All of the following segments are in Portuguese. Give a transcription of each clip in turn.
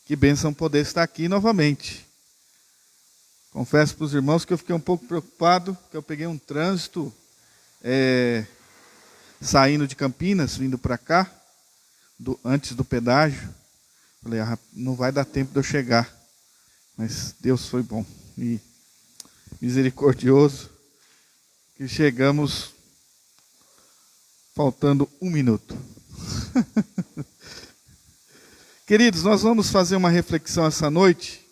Que bênção poder estar aqui novamente. Confesso para os irmãos que eu fiquei um pouco preocupado, que eu peguei um trânsito saindo de Campinas, vindo para cá, antes do pedágio. Falei, não vai dar tempo de eu chegar. Mas Deus foi bom e misericordioso, que chegamos faltando 1 minuto. Queridos, nós vamos fazer uma reflexão essa noite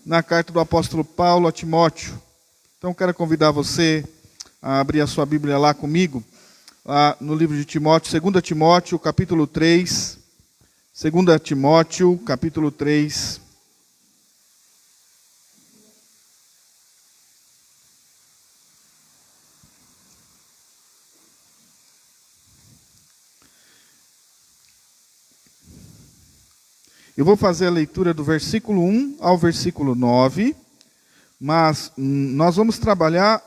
na carta do apóstolo Paulo a Timóteo. Então, quero convidar você a abrir a sua Bíblia lá comigo, lá no livro de Timóteo, 2 Timóteo, capítulo 3. 2 Timóteo, capítulo 3. Eu vou fazer a leitura do versículo 1 ao versículo 9, mas nós vamos trabalhar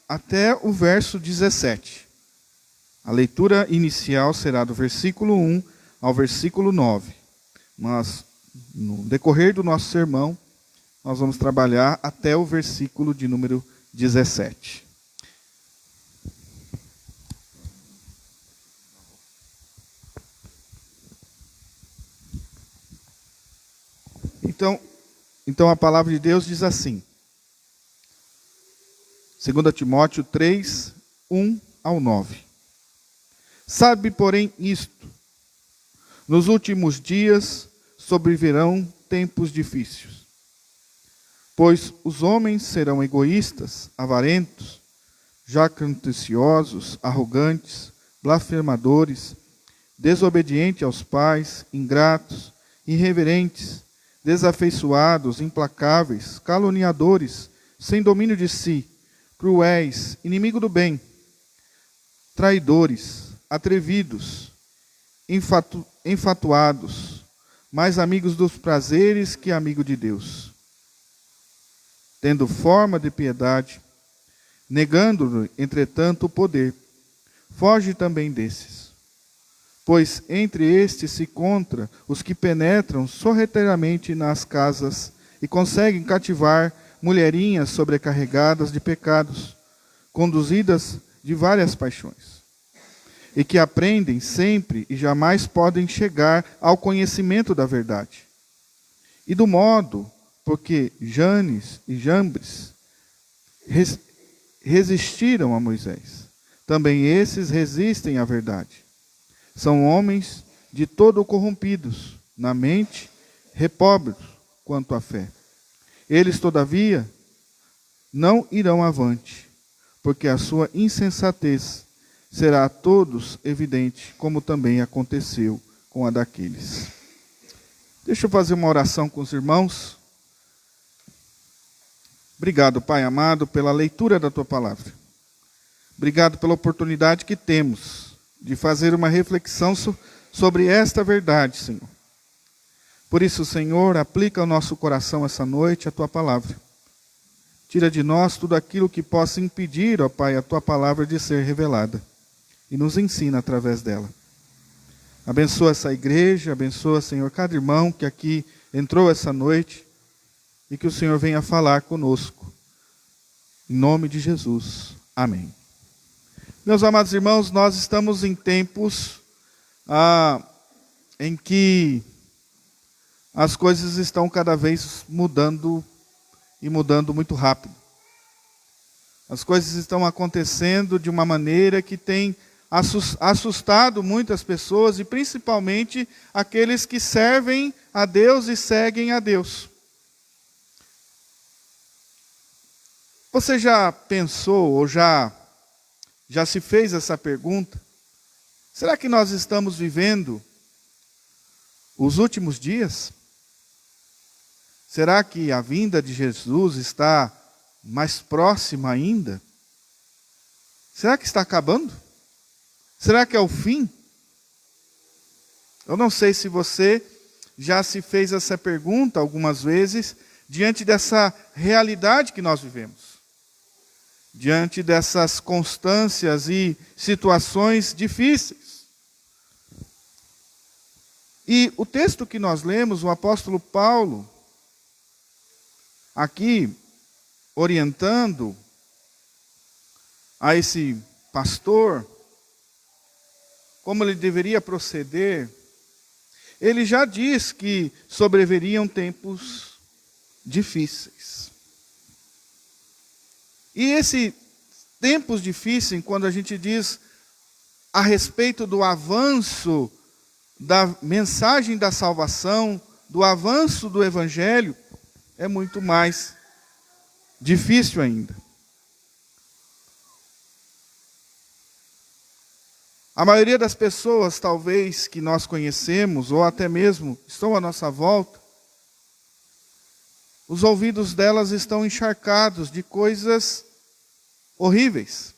até o verso 17. A leitura inicial será do versículo 1 ao versículo 9. Mas no decorrer do nosso sermão, nós vamos trabalhar até o versículo de número 17. Então a palavra de Deus diz assim, 2 Timóteo 3, 1 ao 9. Sabe, porém, isto: nos últimos dias sobrevirão tempos difíceis. Pois os homens serão egoístas, avarentos, jactanciosos, arrogantes, blasfemadores, desobedientes aos pais, ingratos, irreverentes, desafeiçoados, implacáveis, caluniadores, sem domínio de si, cruéis, inimigo do bem, traidores, atrevidos, enfatuados, mais amigos dos prazeres que amigos de Deus, tendo forma de piedade, negando, entretanto, o poder. Foge também desses. Pois entre estes se encontra os que penetram sorrateiramente nas casas e conseguem cativar mulherinhas sobrecarregadas de pecados, conduzidas de várias paixões, e que aprendem sempre e jamais podem chegar ao conhecimento da verdade. E do modo porque Janes e Jambres resistiram a Moisés, também esses resistem à verdade. São homens de todo corrompidos, na mente, repóbeis quanto à fé. Eles, todavia, não irão avante, porque a sua insensatez será a todos evidente, como também aconteceu com a daqueles. Deixa eu fazer uma oração com os irmãos. Obrigado, Pai amado, pela leitura da Tua palavra. Obrigado pela oportunidade que temos de fazer uma reflexão sobre esta verdade, Senhor. Por isso, Senhor, aplica ao nosso coração essa noite a Tua palavra. Tira de nós tudo aquilo que possa impedir, ó Pai, a Tua palavra de ser revelada. E nos ensina através dela. Abençoa essa igreja, abençoa, Senhor, cada irmão que aqui entrou essa noite. E que o Senhor venha falar conosco. Em nome de Jesus. Amém. Meus amados irmãos, nós estamos em tempos em que as coisas estão cada vez mudando e mudando muito rápido. As coisas estão acontecendo de uma maneira que tem assustado muitas pessoas e principalmente aqueles que servem a Deus e seguem a Deus. Você já pensou ou já se fez essa pergunta? Será que nós estamos vivendo os últimos dias? Será que a vinda de Jesus está mais próxima ainda? Será que está acabando? Será que é o fim? Eu não sei se você já se fez essa pergunta algumas vezes diante dessa realidade que nós vivemos. Diante dessas constâncias e situações difíceis. E o texto que nós lemos, o apóstolo Paulo, aqui, orientando a esse pastor, como ele deveria proceder, ele já diz que sobreviriam tempos difíceis. E esses tempos difíceis, quando a gente diz a respeito do avanço da mensagem da salvação, do avanço do evangelho, é muito mais difícil ainda. A maioria das pessoas, talvez, que nós conhecemos, ou até mesmo estão à nossa volta, os ouvidos delas estão encharcados de coisas horríveis.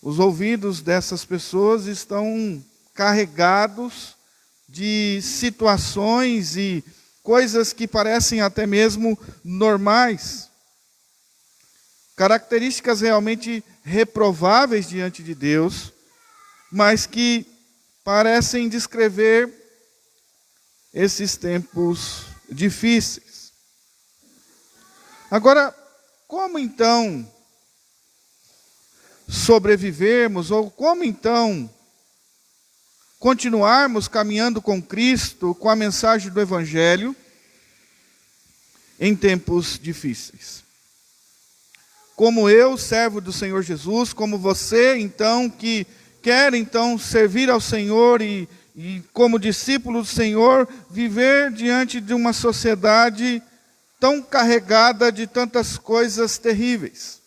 Os ouvidos dessas pessoas estão carregados de situações e coisas que parecem até mesmo normais. Características realmente reprováveis diante de Deus, mas que parecem descrever esses tempos difíceis. Agora, como então sobrevivermos, ou como então continuarmos caminhando com Cristo, com a mensagem do Evangelho, em tempos difíceis? Como eu, servo do Senhor Jesus, como você, então, que quer, então, servir ao Senhor e como discípulo do Senhor, viver diante de uma sociedade tão carregada de tantas coisas terríveis.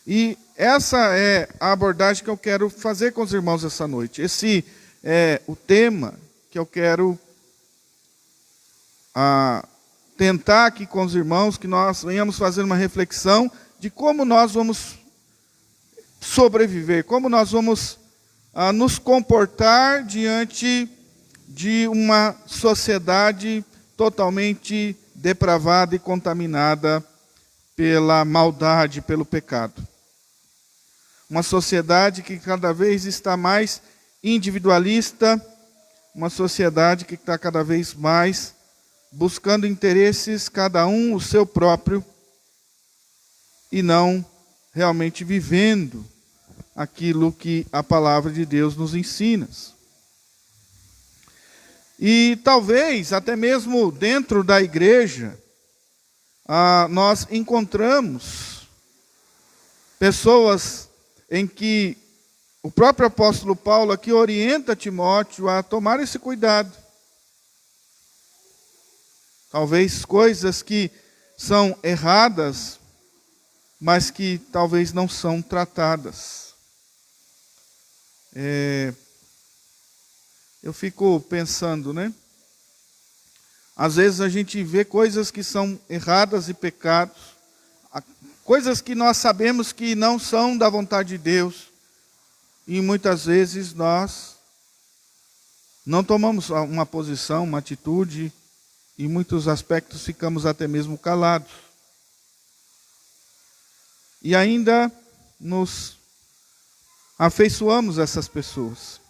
E essa é a abordagem que eu quero fazer com os irmãos essa noite. Esse é o tema que eu quero tentar aqui com os irmãos, que nós venhamos fazer uma reflexão de como nós vamos sobreviver, como nós vamos nos comportar diante de uma sociedade totalmente depravada e contaminada pela maldade, pelo pecado. Uma sociedade que cada vez está mais individualista, uma sociedade que está cada vez mais buscando interesses, cada um o seu próprio, e não realmente vivendo aquilo que a palavra de Deus nos ensina. E talvez, até mesmo dentro da igreja, nós encontramos pessoas em que o próprio apóstolo Paulo aqui orienta Timóteo a tomar esse cuidado. Talvez coisas que são erradas, mas que talvez não são tratadas. Eu fico pensando, né? Às vezes a gente vê coisas que são erradas e pecados, coisas que nós sabemos que não são da vontade de Deus, e muitas vezes nós não tomamos uma posição, uma atitude, e em muitos aspectos ficamos até mesmo calados. E ainda nos afeiçoamos a essas pessoas.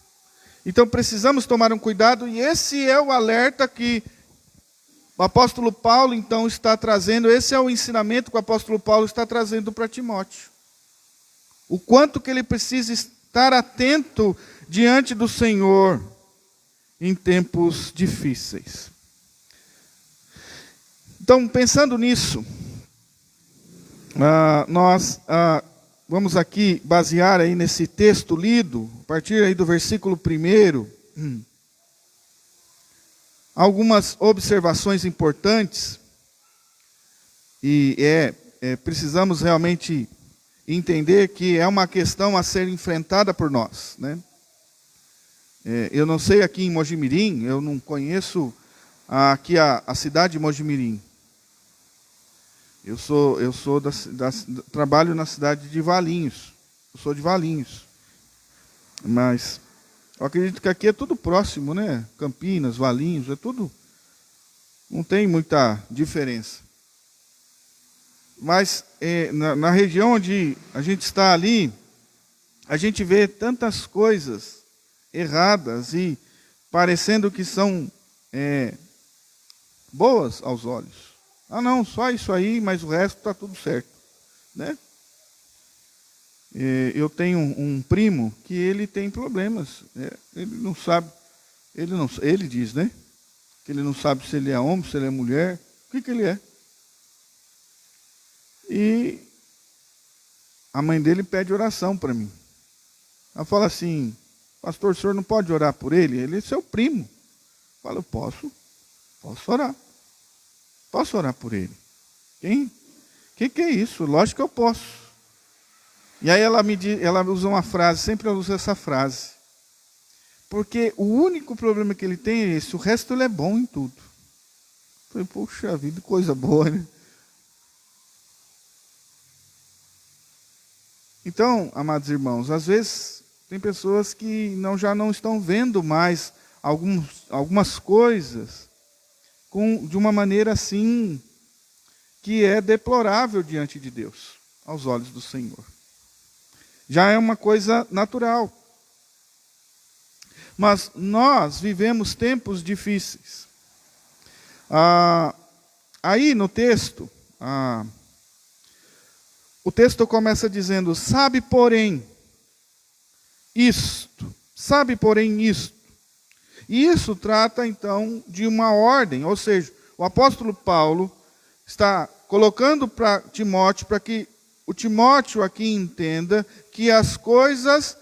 Então precisamos tomar um cuidado, e esse é o alerta que o apóstolo Paulo então está trazendo, esse é o ensinamento que o apóstolo Paulo está trazendo para Timóteo. O quanto que ele precisa estar atento diante do Senhor em tempos difíceis. Então, pensando nisso, nós vamos aqui basear aí nesse texto lido, a partir aí do versículo 1, algumas observações importantes, e precisamos realmente entender que é uma questão a ser enfrentada por nós, né? Eu não sei aqui em Mojimirim, eu não conheço aqui a cidade de Mojimirim. Eu trabalho na cidade de Valinhos. Eu sou de Valinhos. Mas eu acredito que aqui é tudo próximo, né? Campinas, Valinhos, é tudo. Não tem muita diferença. Mas na região onde a gente está ali, a gente vê tantas coisas erradas e parecendo que são boas aos olhos. Ah, não, só isso aí, mas o resto está tudo certo, né? Eu tenho um primo que ele tem problemas. Ele não sabe, ele diz, né? Que ele não sabe se ele é homem, se ele é mulher, o que ele é. E a mãe dele pede oração para mim. Ela fala assim: pastor, o senhor não pode orar por ele? Ele é seu primo. Eu falo: posso orar. Posso orar por ele. Que é isso? Lógico que eu posso. E aí ela usa uma frase, sempre ela usa essa frase. Porque o único problema que ele tem é esse, o resto ele é bom em tudo. Eu falei: poxa vida, coisa boa, né? Então, amados irmãos, às vezes tem pessoas que já não estão vendo mais algumas coisas de uma maneira assim que é deplorável diante de Deus, aos olhos do Senhor. Já é uma coisa natural. Mas nós vivemos tempos difíceis. Aí no texto, o texto começa dizendo: sabe porém isto. E isso trata então de uma ordem, ou seja, o apóstolo Paulo está colocando para Timóteo, para que o Timóteo aqui entenda que as coisas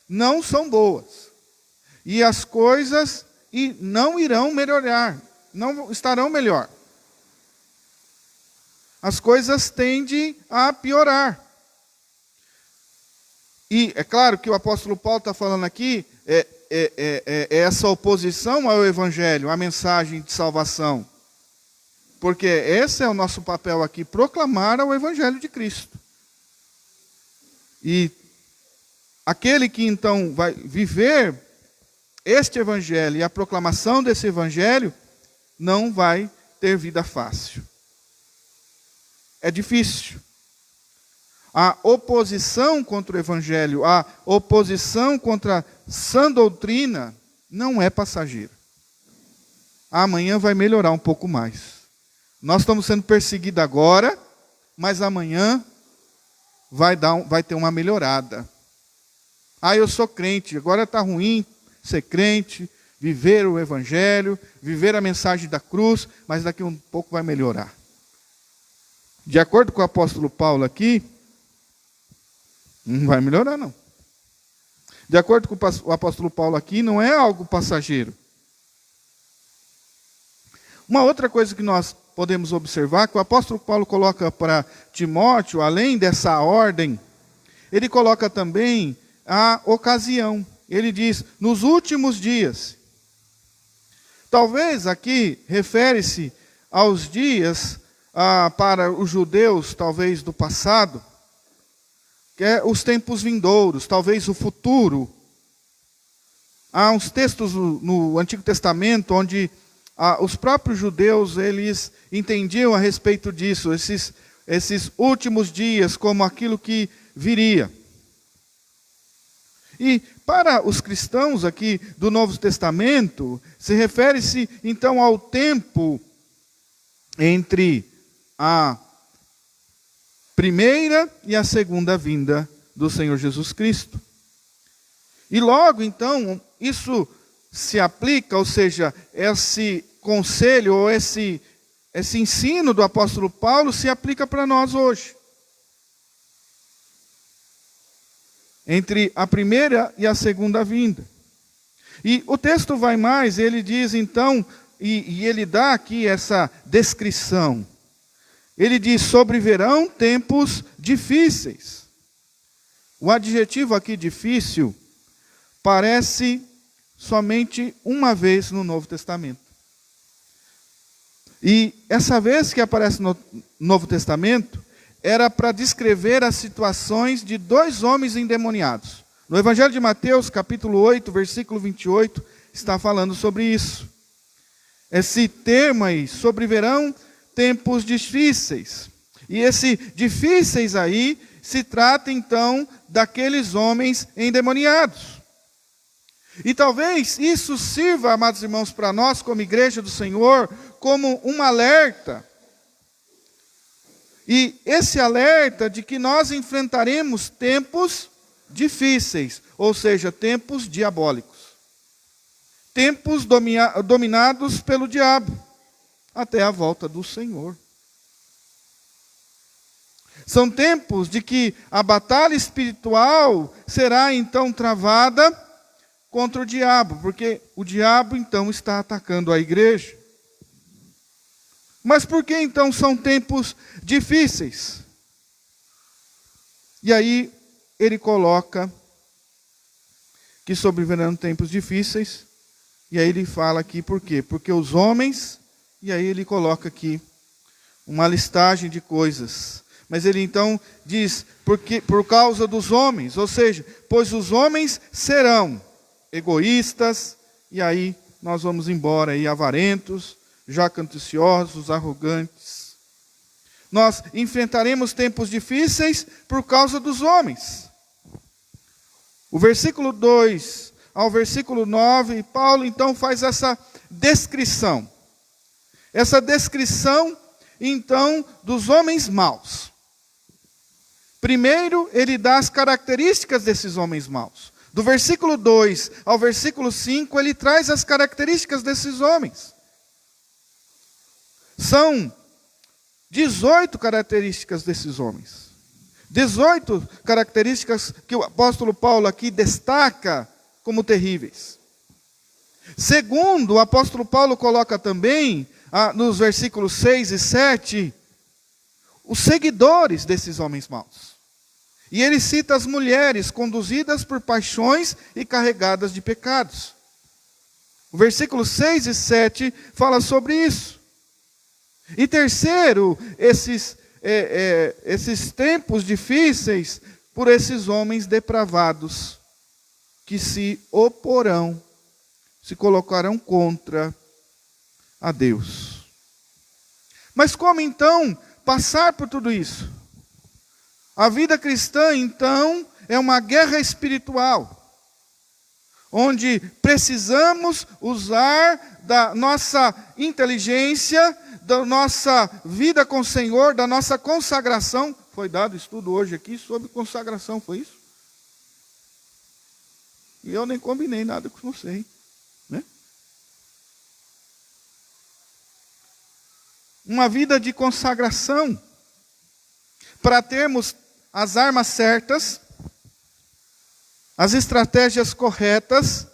não são boas. E as coisas não irão melhorar, não estarão melhor. As coisas tendem a piorar. E é claro que o apóstolo Paulo está falando aqui, essa oposição ao Evangelho, à mensagem de salvação. Porque esse é o nosso papel aqui, proclamar o Evangelho de Cristo. E aquele que então vai viver este Evangelho e a proclamação desse Evangelho, não vai ter vida fácil. É difícil. A oposição contra o Evangelho, a oposição contra a sã doutrina, não é passageira. Amanhã vai melhorar um pouco mais. Nós estamos sendo perseguidos agora, mas amanhã vai ter uma melhorada. Eu sou crente, agora está ruim ser crente, viver o Evangelho, viver a mensagem da cruz, mas daqui a um pouco vai melhorar. De acordo com o apóstolo Paulo aqui, não vai melhorar não. De acordo com o apóstolo Paulo aqui, não é algo passageiro. Uma outra coisa que nós podemos observar, que o apóstolo Paulo coloca para Timóteo, além dessa ordem, ele coloca também a ocasião. Ele diz: nos últimos dias. Talvez aqui refere-se aos dias para os judeus, talvez do passado, que é os tempos vindouros, talvez o futuro. Há uns textos no Antigo Testamento onde os próprios judeus eles entendiam a respeito disso, esses últimos dias como aquilo que viria. E para os cristãos aqui do Novo Testamento, se refere-se então ao tempo entre a primeira e a segunda vinda do Senhor Jesus Cristo. E logo então, isso se aplica, ou seja, esse conselho ou esse ensino do apóstolo Paulo se aplica para nós hoje. Entre a primeira e a segunda vinda. E o texto vai mais, ele diz então, e ele dá aqui essa descrição. Ele diz: sobrevirão tempos difíceis. O adjetivo aqui difícil parece somente uma vez no Novo Testamento. E essa vez que aparece no Novo Testamento, era para descrever as situações de dois homens endemoniados. No Evangelho de Mateus, capítulo 8, versículo 28, está falando sobre isso. Esse termo aí, sobrevirão tempos difíceis. E esse difíceis aí, se trata então daqueles homens endemoniados. E talvez isso sirva, amados irmãos, para nós, como igreja do Senhor, como um alerta. E esse alerta de que nós enfrentaremos tempos difíceis, ou seja, tempos diabólicos. Tempos dominados pelo diabo, até a volta do Senhor. São tempos de que a batalha espiritual será então travada contra o diabo, porque o diabo então está atacando a igreja. Mas por que então são tempos difíceis? E aí ele coloca que sobrevirão tempos difíceis, e aí ele fala aqui por quê? Porque os homens, e aí ele coloca aqui uma listagem de coisas. Mas ele então diz, porque, por causa dos homens, ou seja, pois os homens serão egoístas, e aí nós vamos embora aí, avarentos, jactanciosos, arrogantes. Nós enfrentaremos tempos difíceis por causa dos homens. O versículo 2 ao versículo 9, Paulo então faz essa descrição. Essa descrição, então, dos homens maus. Primeiro, ele dá as características desses homens maus. Do versículo 2 ao versículo 5, ele traz as características desses homens. São 18 características desses homens. 18 características que o apóstolo Paulo aqui destaca como terríveis. Segundo, o apóstolo Paulo coloca também, nos versículos 6 e 7, os seguidores desses homens maus. E ele cita as mulheres conduzidas por paixões e carregadas de pecados. O versículo 6 e 7 fala sobre isso. E terceiro, esses tempos difíceis por esses homens depravados, que se oporão, se colocarão contra a Deus. Mas como então passar por tudo isso? A vida cristã, então, é uma guerra espiritual, onde precisamos usar da nossa inteligência, da nossa vida com o Senhor, da nossa consagração. Foi dado estudo hoje aqui sobre consagração, foi isso? E eu nem combinei nada com você, né? Uma vida de consagração, para termos as armas certas, as estratégias corretas,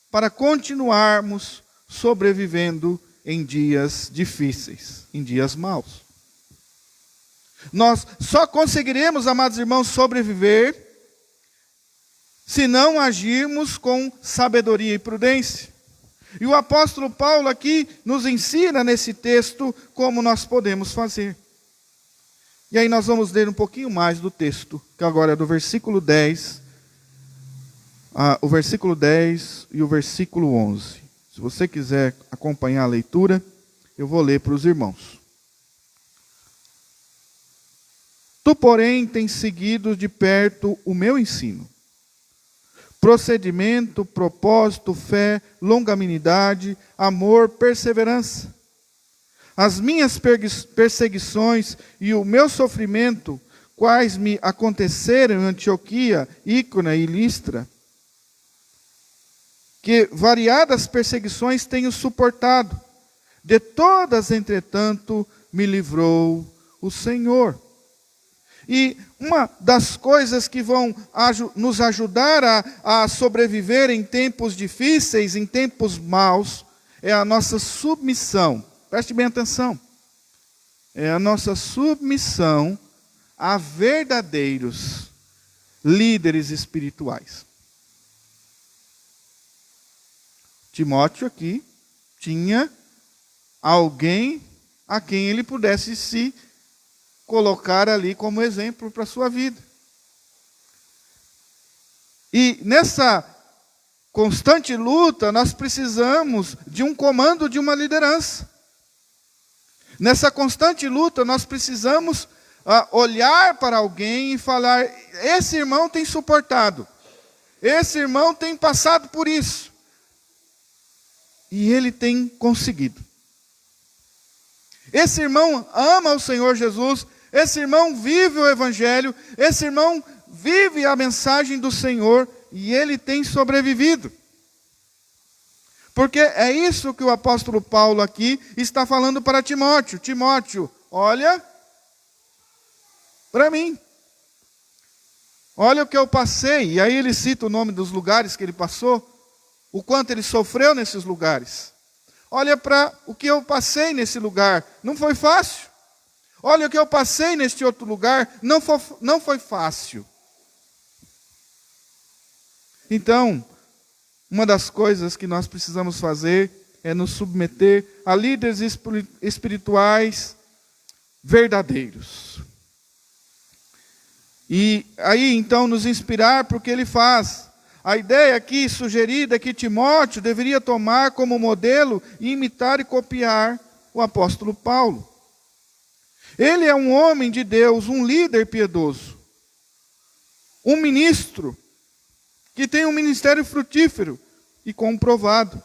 para continuarmos sobrevivendo em dias difíceis, em dias maus. Nós só conseguiremos, amados irmãos, sobreviver se não agirmos com sabedoria e prudência. E o apóstolo Paulo aqui nos ensina nesse texto como nós podemos fazer. E aí nós vamos ler um pouquinho mais do texto, que agora é do versículo 10, o versículo 10 e o versículo 11. Se você quiser acompanhar a leitura, eu vou ler para os irmãos. Tu, porém, tens seguido de perto o meu ensino. Procedimento, propósito, fé, longanimidade, amor, perseverança. As minhas perseguições e o meu sofrimento, quais me aconteceram em Antioquia, Ícona e Listra, que variadas perseguições tenho suportado. De todas, entretanto, me livrou o Senhor. E uma das coisas que vão nos ajudar a sobreviver em tempos difíceis, em tempos maus, é a nossa submissão. Preste bem atenção. É a nossa submissão a verdadeiros líderes espirituais. Timóteo aqui tinha alguém a quem ele pudesse se colocar ali como exemplo para a sua vida. E nessa constante luta, nós precisamos de um comando, de uma liderança. Nessa constante luta, nós precisamos olhar para alguém e falar: esse irmão tem suportado, Esse irmão tem passado por isso. E ele tem conseguido. Esse irmão ama o Senhor Jesus. Esse irmão vive o Evangelho. Esse irmão vive a mensagem do Senhor. E ele tem sobrevivido. Porque é isso que o apóstolo Paulo aqui está falando para Timóteo. Timóteo, olha para mim. Olha o que eu passei. E aí ele cita o nome dos lugares que ele passou. O quanto ele sofreu nesses lugares. Olha para o que eu passei nesse lugar. Não foi fácil. Olha o que eu passei neste outro lugar. Não foi fácil. Então, uma das coisas que nós precisamos fazer é nos submeter a líderes espirituais verdadeiros. E aí, então, nos inspirar para o que ele faz. A ideia aqui sugerida é que Timóteo deveria tomar como modelo e imitar e copiar o apóstolo Paulo. Ele é um homem de Deus, um líder piedoso, um ministro que tem um ministério frutífero e comprovado.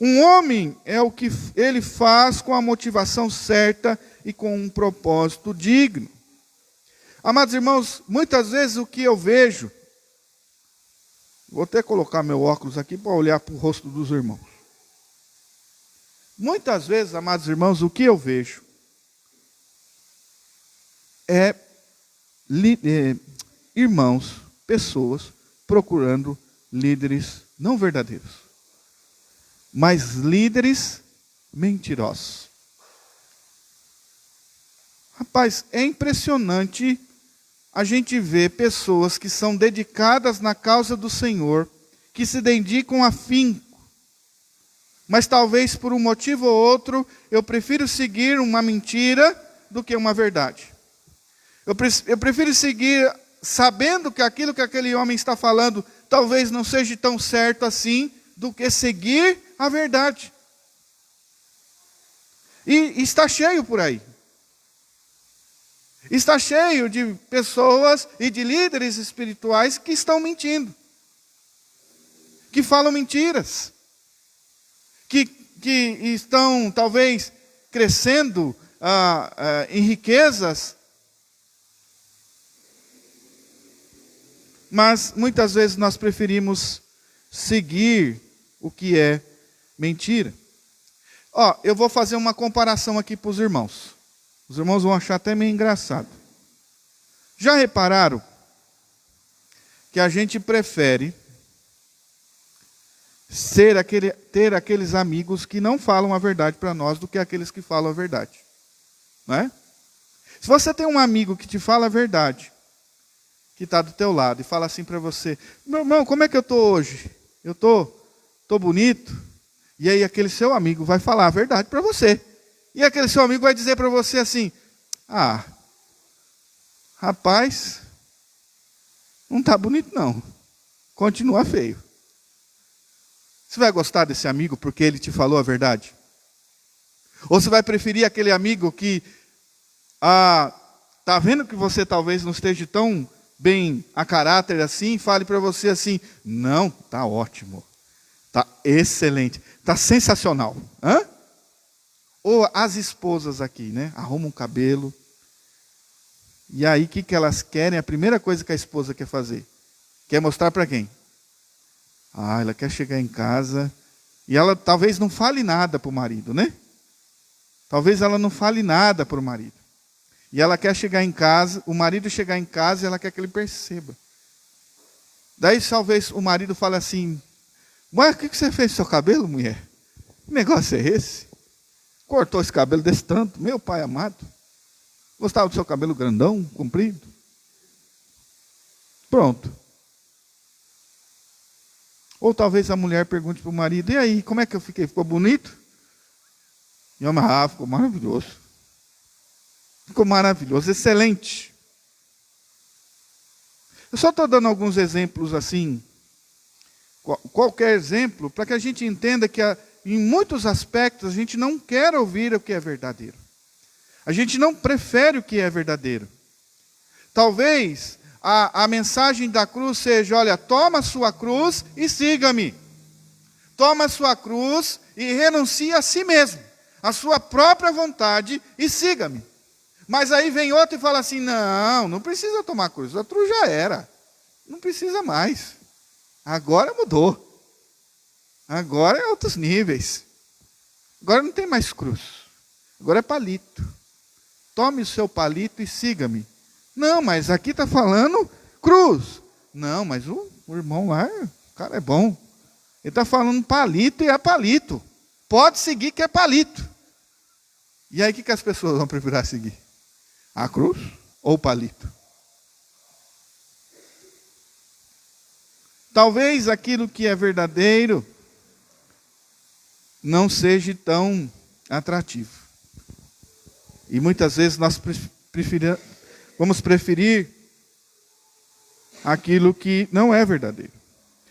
Um homem é o que ele faz com a motivação certa e com um propósito digno. Amados irmãos, muitas vezes o que eu vejo, vou até colocar meu óculos aqui para olhar para o rosto dos irmãos. Muitas vezes, amados irmãos, o que eu vejo é irmãos, pessoas procurando líderes não verdadeiros, mas líderes mentirosos. Rapaz, é impressionante a gente ver pessoas que são dedicadas na causa do Senhor, que se dedicam afinco, mas talvez por um motivo ou outro, eu prefiro seguir uma mentira do que uma verdade. Eu prefiro seguir sabendo que aquilo que aquele homem está falando talvez não seja tão certo assim, do que seguir a verdade. E está cheio por aí. Está cheio de pessoas e de líderes espirituais que estão mentindo. Que falam mentiras. Que estão talvez crescendo em riquezas. Mas muitas vezes nós preferimos seguir o que é mentira. Eu vou fazer uma comparação aqui para os irmãos. Os irmãos vão achar até meio engraçado. Já repararam que a gente prefere ter aqueles amigos que não falam a verdade para nós do que aqueles que falam a verdade? Não é? Se você tem um amigo que te fala a verdade, que está do teu lado e fala assim para você: meu irmão, como é que eu estou hoje? Eu estou bonito? E aí aquele seu amigo vai falar a verdade para você. E aquele seu amigo vai dizer para você assim: rapaz, não está bonito não, continua feio. Você vai gostar desse amigo porque ele te falou a verdade? Ou você vai preferir aquele amigo que está vendo que você talvez não esteja tão bem a caráter assim, fale para você assim: não, está ótimo, está excelente, está sensacional. Ou as esposas aqui, né? Arrumam um cabelo. E aí, o que elas querem? A primeira coisa que a esposa quer fazer. Quer mostrar para quem? Ela quer chegar em casa. E ela talvez não fale nada para o marido, né? Talvez ela não fale nada para o marido. E ela quer chegar em casa, o marido chegar em casa e ela quer que ele perceba. Daí talvez o marido fale assim: mas o que você fez com seu cabelo, mulher? Que negócio é esse? Cortou esse cabelo desse tanto, meu pai amado. Gostava do seu cabelo grandão, comprido? Pronto. Ou talvez a mulher pergunte para o marido: e aí, como é que eu fiquei? Ficou bonito? E o homem: ficou maravilhoso. Ficou maravilhoso, excelente. Eu só estou dando alguns exemplos assim, qualquer exemplo, para que a gente entenda que em muitos aspectos a gente não quer ouvir o que é verdadeiro. A gente não prefere o que é verdadeiro. Talvez a mensagem da cruz seja: olha, toma a sua cruz e siga-me. Toma a sua cruz e renuncia a si mesmo, a sua própria vontade, e siga-me. Mas aí vem outro e fala assim: não precisa tomar a cruz já era. Não precisa mais. Agora mudou. Agora é outros níveis. Agora não tem mais cruz. Agora é palito. Tome o seu palito e siga-me. Não, mas aqui está falando cruz. Não, mas o irmão lá, o cara é bom. Ele está falando palito e é palito. Pode seguir que é palito. E aí o que as pessoas vão preferir seguir? A cruz ou o palito? Talvez aquilo que é verdadeiro não seja tão atrativo. E muitas vezes nós vamos preferir aquilo que não é verdadeiro.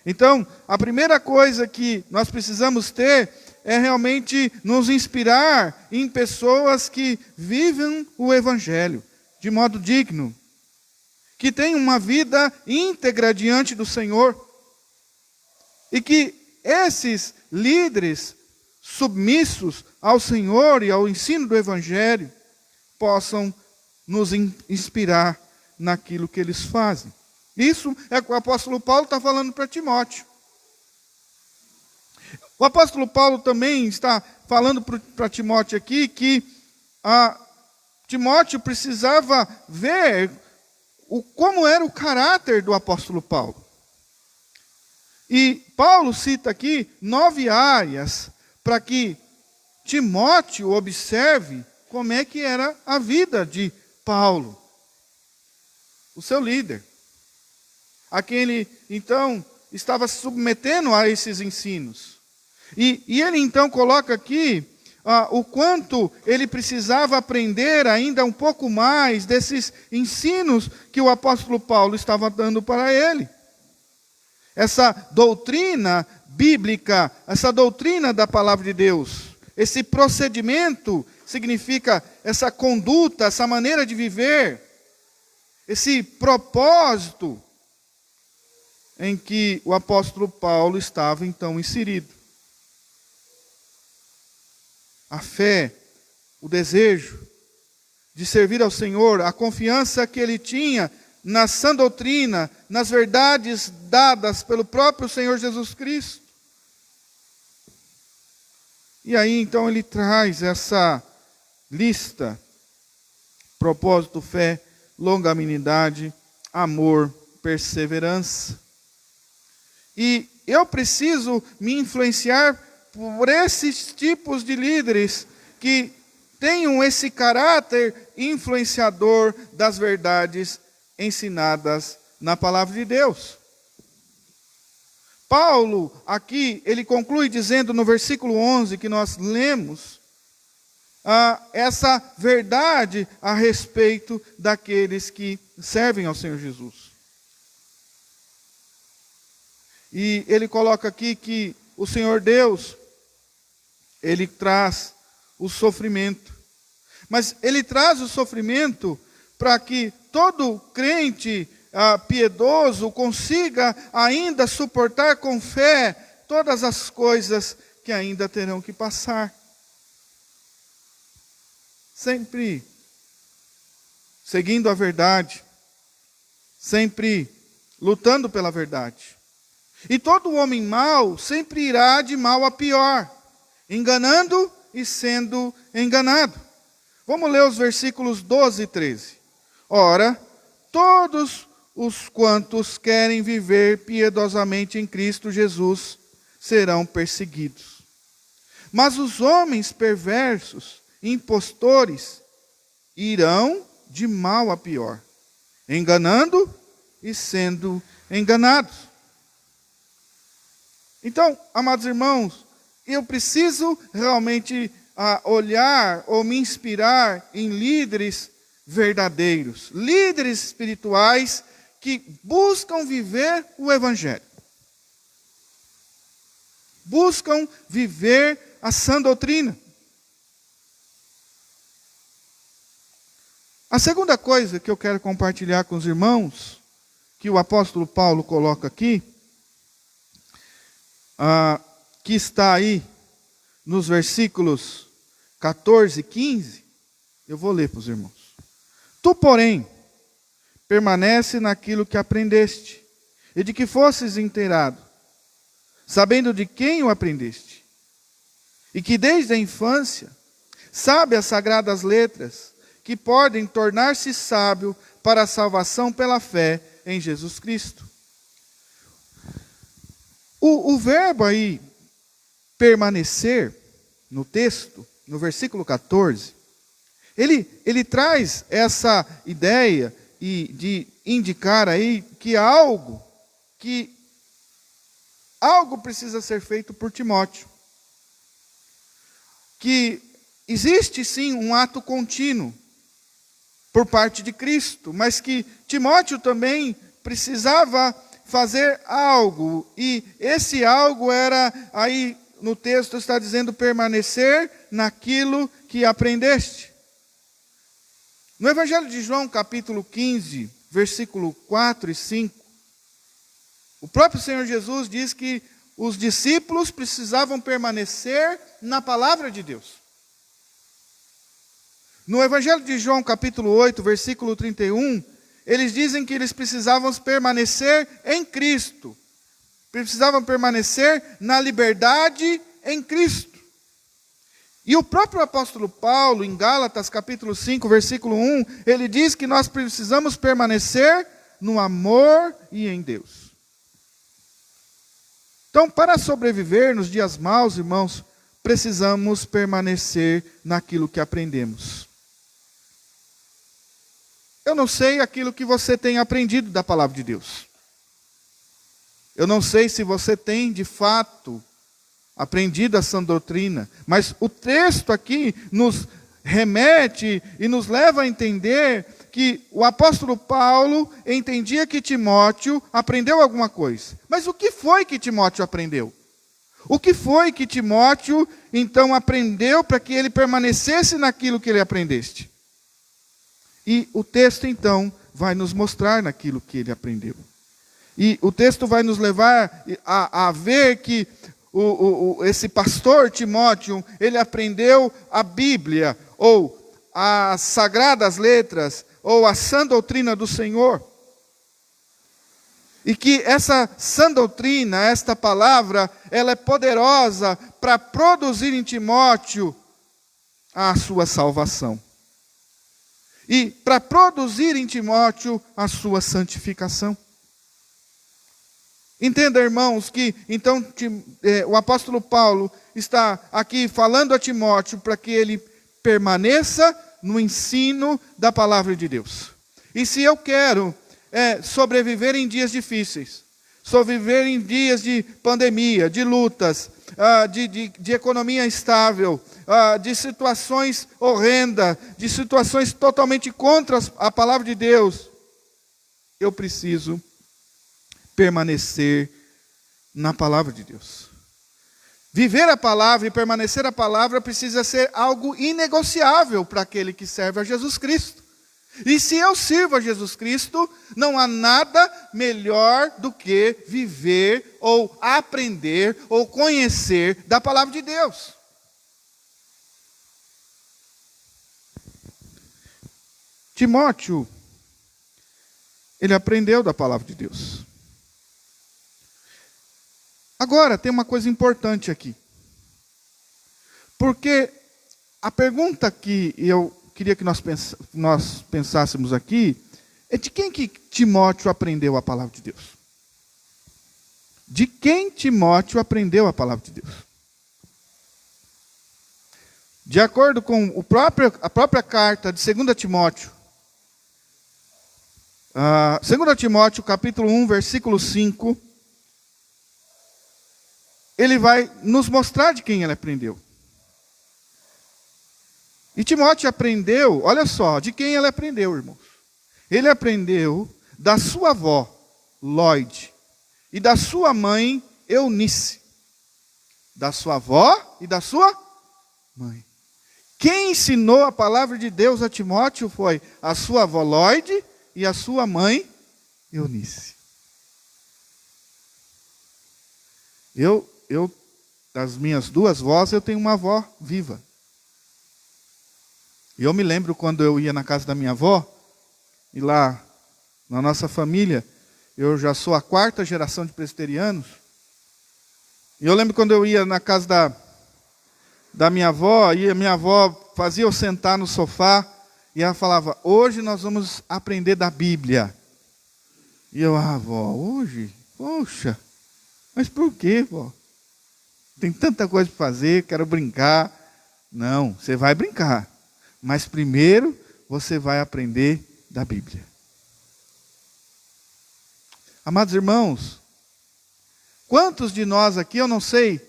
Então, a primeira coisa que nós precisamos ter é realmente nos inspirar em pessoas que vivem o Evangelho de modo digno, que têm uma vida íntegra diante do Senhor, e que esses líderes submissos ao Senhor e ao ensino do Evangelho possam nos inspirar naquilo que eles fazem. Isso é o que o apóstolo Paulo está falando para Timóteo. O apóstolo Paulo também está falando para Timóteo aqui que Timóteo precisava ver como era o caráter do apóstolo Paulo. E Paulo cita aqui 9 áreas para que Timóteo observe como é que era a vida de Paulo, o seu líder, a quem ele, então, estava se submetendo a esses ensinos. E ele, então, coloca aqui o quanto ele precisava aprender ainda um pouco mais desses ensinos que o apóstolo Paulo estava dando para ele. Essa doutrina bíblica, essa doutrina da palavra de Deus, esse procedimento significa essa conduta, essa maneira de viver, esse propósito em que o apóstolo Paulo estava então inserido. A fé, o desejo de servir ao Senhor, a confiança que ele tinha na sã doutrina, nas verdades dadas pelo próprio Senhor Jesus Cristo. E aí então ele traz essa lista: propósito, fé, longanimidade, amor, perseverança. E eu preciso me influenciar por esses tipos de líderes que tenham esse caráter influenciador das verdades ensinadas na palavra de Deus. Paulo, aqui, ele conclui dizendo no versículo 11 que nós lemos, essa verdade a respeito daqueles que servem ao Senhor Jesus. E ele coloca aqui que o Senhor Deus, ele traz o sofrimento. Mas ele traz o sofrimento para que todo crente piedoso consiga ainda suportar com fé todas as coisas que ainda terão que passar. Sempre seguindo a verdade, sempre lutando pela verdade. E todo homem mau sempre irá de mal a pior, enganando e sendo enganado. Vamos ler os versículos 12 e 13. Ora, todos os quantos querem viver piedosamente em Cristo Jesus serão perseguidos. Mas os homens perversos, impostores, irão de mal a pior, enganando e sendo enganados. Então, amados irmãos, eu preciso realmente olhar ou me inspirar em líderes verdadeiros, líderes espirituais que buscam viver o Evangelho. Buscam viver a sã doutrina. A segunda coisa que eu quero compartilhar com os irmãos que o apóstolo Paulo coloca aqui, que está aí nos versículos 14 e 15, eu vou ler para os irmãos. Tu, porém, permanece naquilo que aprendeste, e de que fosses inteirado, sabendo de quem o aprendeste, e que desde a infância sabe as sagradas letras, que podem tornar-se sábio para a salvação pela fé em Jesus Cristo. O verbo aí, permanecer, no texto, no versículo 14, ele traz essa ideia de indicar aí que algo precisa ser feito por Timóteo. Que existe sim um ato contínuo por parte de Cristo, mas que Timóteo também precisava fazer algo, e esse algo era, aí no texto está dizendo, permanecer naquilo que aprendeste. No Evangelho de João, capítulo 15, versículo 4 e 5, o próprio Senhor Jesus diz que os discípulos precisavam permanecer na palavra de Deus. No Evangelho de João, capítulo 8, versículo 31, eles dizem que eles precisavam permanecer em Cristo. Precisavam permanecer na liberdade em Cristo. E o próprio apóstolo Paulo, em Gálatas, capítulo 5, versículo 1, ele diz que nós precisamos permanecer no amor e em Deus. Então, para sobreviver nos dias maus, irmãos, precisamos permanecer naquilo que aprendemos. Eu não sei aquilo que você tem aprendido da palavra de Deus. Eu não sei se você tem, de fato, aprendido a sã doutrina. Mas o texto aqui nos remete e nos leva a entender que o apóstolo Paulo entendia que Timóteo aprendeu alguma coisa. Mas o que foi que Timóteo aprendeu? O que foi que Timóteo, então, aprendeu para que ele permanecesse naquilo que ele aprendeste? E o texto, então, vai nos mostrar naquilo que ele aprendeu. E o texto vai nos levar a ver que esse pastor Timóteo, ele aprendeu a Bíblia, ou as sagradas letras, ou a sã doutrina do Senhor. E que essa sã doutrina, esta palavra, ela é poderosa para produzir em Timóteo a sua salvação. E para produzir em Timóteo a sua santificação. Entenda, irmãos, que então o apóstolo Paulo está aqui falando a Timóteo para que ele permaneça no ensino da palavra de Deus. E se eu quero sobreviver em dias difíceis, sobreviver em dias de pandemia, de lutas, de economia instável, de situações horrendas, de situações totalmente contra a palavra de Deus, eu preciso permanecer na palavra de Deus. Viver a palavra e permanecer a palavra precisa ser algo inegociável para aquele que serve a Jesus Cristo. E se eu sirvo a Jesus Cristo, não há nada melhor do que viver ou aprender ou conhecer da palavra de Deus. Timóteo, ele aprendeu da palavra de Deus. Agora, tem uma coisa importante aqui. Porque a pergunta que eu queria que nós pensássemos aqui é de quem que Timóteo aprendeu a palavra de Deus? De quem Timóteo aprendeu a palavra de Deus? De acordo com a própria carta de 2 Timóteo, 2 Timóteo capítulo 1, versículo 5, ele vai nos mostrar de quem ele aprendeu. E Timóteo aprendeu, olha só, de quem ele aprendeu, irmãos. Ele aprendeu da sua avó, Lóide, e da sua mãe, Eunice. Da sua avó e da sua mãe. Quem ensinou a palavra de Deus a Timóteo foi a sua avó Lóide e a sua mãe, Eunice. Das minhas duas vós, eu tenho uma avó viva. E eu me lembro quando eu ia na casa da minha avó, e lá na nossa família, eu já sou a 4ª geração de presbiterianos. E eu lembro quando eu ia na casa da minha avó, e a minha avó fazia eu sentar no sofá, e ela falava, hoje nós vamos aprender da Bíblia. E eu, vó, hoje? Poxa, mas por quê, vó? Tem tanta coisa para fazer, quero brincar. Não, você vai brincar. Mas primeiro você vai aprender da Bíblia. Amados irmãos, quantos de nós aqui, eu não sei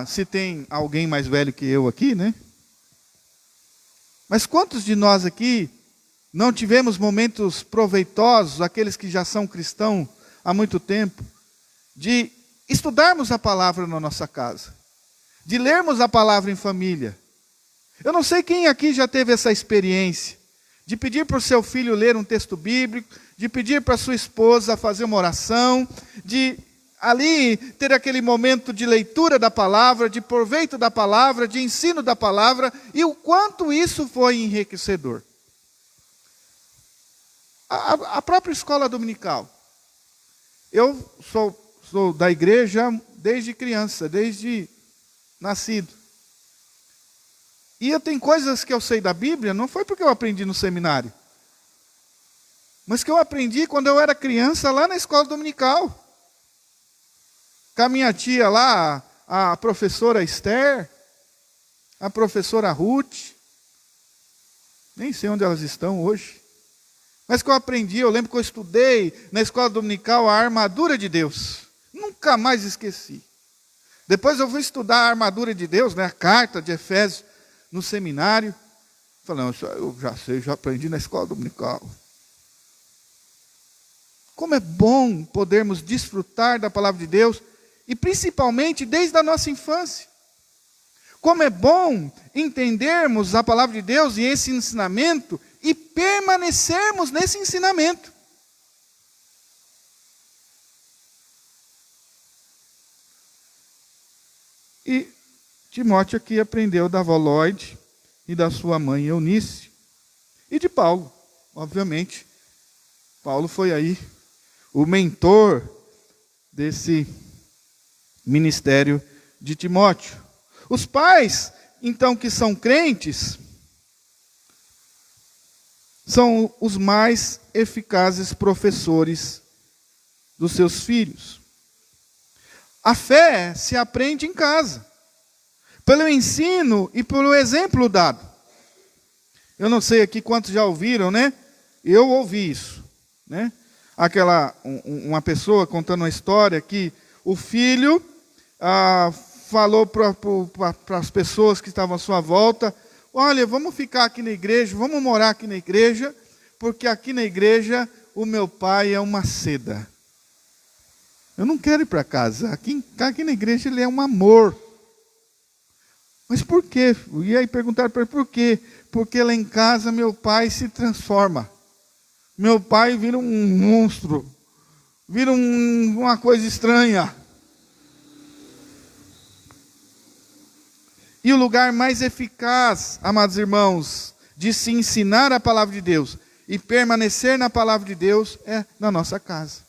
se tem alguém mais velho que eu aqui, né? Mas quantos de nós aqui não tivemos momentos proveitosos, aqueles que já são cristãos há muito tempo, de estudarmos a palavra na nossa casa, de lermos a palavra em família? Eu não sei quem aqui já teve essa experiência, de pedir para o seu filho ler um texto bíblico, de pedir para a sua esposa fazer uma oração, de ali ter aquele momento de leitura da palavra, de proveito da palavra, de ensino da palavra, e o quanto isso foi enriquecedor. A própria escola dominical. Eu sou da igreja desde criança, desde nascido. E eu tenho coisas que eu sei da Bíblia, não foi porque eu aprendi no seminário, mas que eu aprendi quando eu era criança lá na escola dominical. Com a minha tia lá, a professora Esther, a professora Ruth, nem sei onde elas estão hoje, mas que eu aprendi, eu lembro que eu estudei na escola dominical a armadura de Deus, nunca mais esqueci. Depois eu fui estudar a armadura de Deus, né, a carta de Efésios, no seminário. Falei, não, isso eu já sei, já aprendi na escola dominical. Como é bom podermos desfrutar da palavra de Deus, e principalmente desde a nossa infância. Como é bom entendermos a palavra de Deus e esse ensinamento, e permanecermos nesse ensinamento. E Timóteo aqui aprendeu da avó Lloyd e da sua mãe Eunice, e de Paulo, obviamente. Paulo foi aí o mentor desse ministério de Timóteo. Os pais, então, que são crentes, são os mais eficazes professores dos seus filhos. A fé se aprende em casa, pelo ensino e pelo exemplo dado. Eu não sei aqui quantos já ouviram, né? Eu ouvi isso, né? Uma pessoa contando uma história que o filho falou para as pessoas que estavam à sua volta, olha, vamos ficar aqui na igreja, vamos morar aqui na igreja, porque aqui na igreja o meu pai é uma seda. Eu não quero ir para casa, aqui na igreja ele é um amor. Mas por quê? E aí perguntaram para ele, por quê? Porque lá em casa meu pai se transforma. Meu pai vira um monstro, vira uma coisa estranha. E o lugar mais eficaz, amados irmãos, de se ensinar a palavra de Deus e permanecer na palavra de Deus é na nossa casa.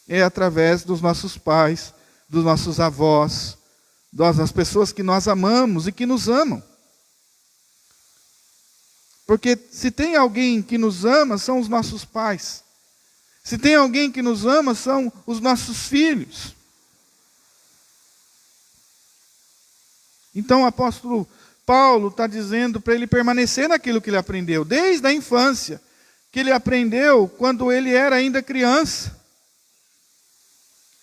É através dos nossos pais, dos nossos avós, das pessoas que nós amamos e que nos amam. Porque se tem alguém que nos ama, são os nossos pais. Se tem alguém que nos ama, são os nossos filhos. Então o apóstolo Paulo está dizendo para ele permanecer naquilo que ele aprendeu, desde a infância, que ele aprendeu quando ele era ainda criança.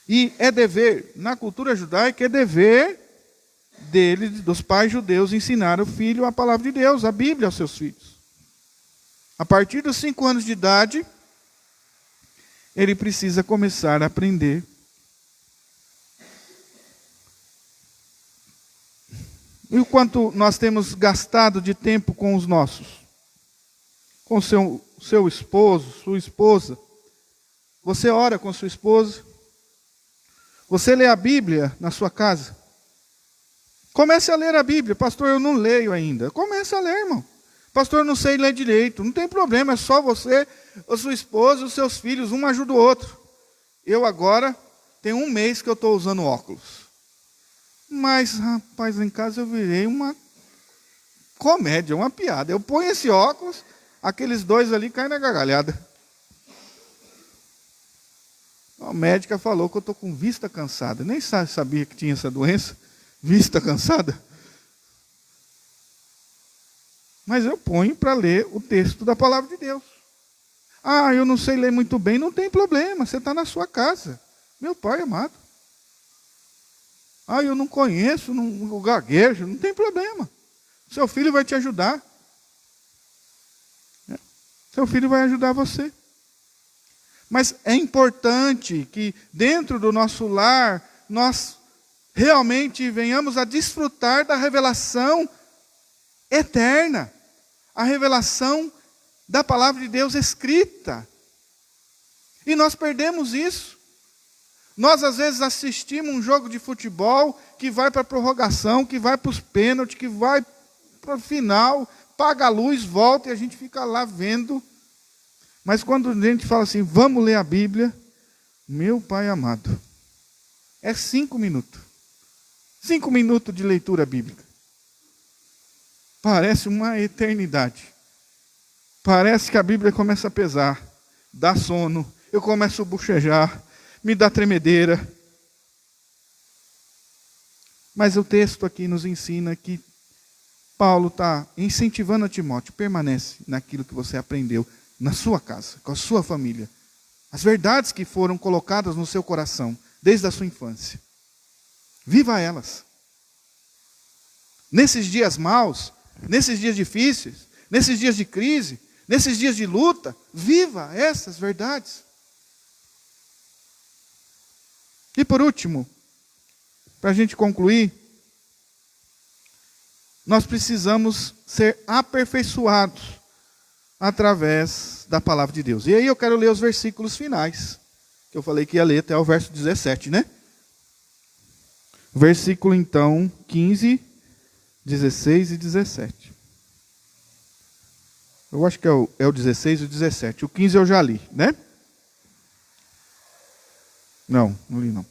E é dever, na cultura judaica, é dever dos pais judeus, ensinar o filho a palavra de Deus, a Bíblia aos seus filhos. A partir dos 5 anos de idade, ele precisa começar a aprender. E o quanto nós temos gastado de tempo com os nossos? Com seu esposo, sua esposa. Você ora com sua esposa? Você lê a Bíblia na sua casa? Comece a ler a Bíblia. Pastor, eu não leio ainda. Comece a ler, irmão. Pastor, eu não sei ler direito. Não tem problema, é só você, a sua esposa, os seus filhos, um ajuda o outro. Eu agora tenho 1 mês que eu estou usando óculos. Mas, rapaz, em casa eu virei uma comédia, uma piada. Eu ponho esse óculos, aqueles 2 ali caem na gargalhada. A médica falou que eu estou com vista cansada. Nem sabia que tinha essa doença, vista cansada. Mas eu ponho para ler o texto da palavra de Deus. Ah, eu não sei ler muito bem, não tem problema, você está na sua casa. Meu Pai amado. Ah, eu não conheço, o gaguejo, não tem problema. Seu filho vai te ajudar. Seu filho vai ajudar você. Mas é importante que dentro do nosso lar, nós realmente venhamos a desfrutar da revelação eterna. A revelação da palavra de Deus escrita. E nós perdemos isso. Nós às vezes assistimos um jogo de futebol que vai para a prorrogação, que vai para os pênaltis, que vai para o final, paga a luz, volta e a gente fica lá vendo. Mas quando a gente fala assim, vamos ler a Bíblia, meu Pai amado, é 5 minutos. 5 minutos de leitura bíblica. Parece uma eternidade. Parece que a Bíblia começa a pesar, dá sono, eu começo a bochejar, me dá tremedeira. Mas o texto aqui nos ensina que Paulo está incentivando a Timóteo, permanece naquilo que você aprendeu na sua casa, com a sua família. As verdades que foram colocadas no seu coração, desde a sua infância. Viva elas. Nesses dias maus, nesses dias difíceis, nesses dias de crise, nesses dias de luta, viva essas verdades. E por último, para a gente concluir, nós precisamos ser aperfeiçoados através da palavra de Deus. E aí eu quero ler os versículos finais, que eu falei que ia ler até o verso 17, né? Versículo então 15, 16 e 17. Eu acho que é o 16 e o 17. O 15 eu já li, né? Não li não.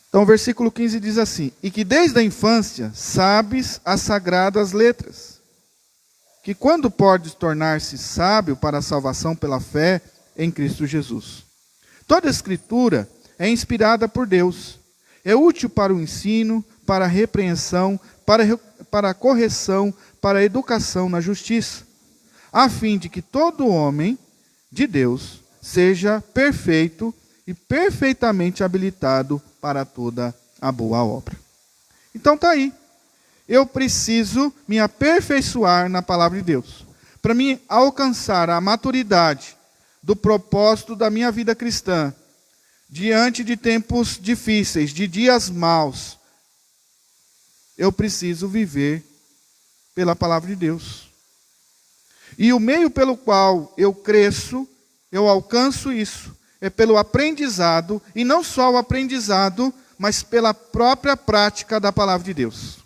Então o versículo 15 diz assim: e que desde a infância sabes as sagradas letras, que quando podes tornar-se sábio para a salvação pela fé em Cristo Jesus. Toda a Escritura é inspirada por Deus, é útil para o ensino, para a repreensão, para a correção, para a educação na justiça, a fim de que todo homem de Deus seja perfeito e perfeitamente habilitado para toda a boa obra. Então está aí. Eu preciso me aperfeiçoar na palavra de Deus. Para mim alcançar a maturidade do propósito da minha vida cristã, diante de tempos difíceis, de dias maus, eu preciso viver pela palavra de Deus. E o meio pelo qual eu cresço, eu alcanço isso, é pelo aprendizado, e não só o aprendizado, mas pela própria prática da palavra de Deus.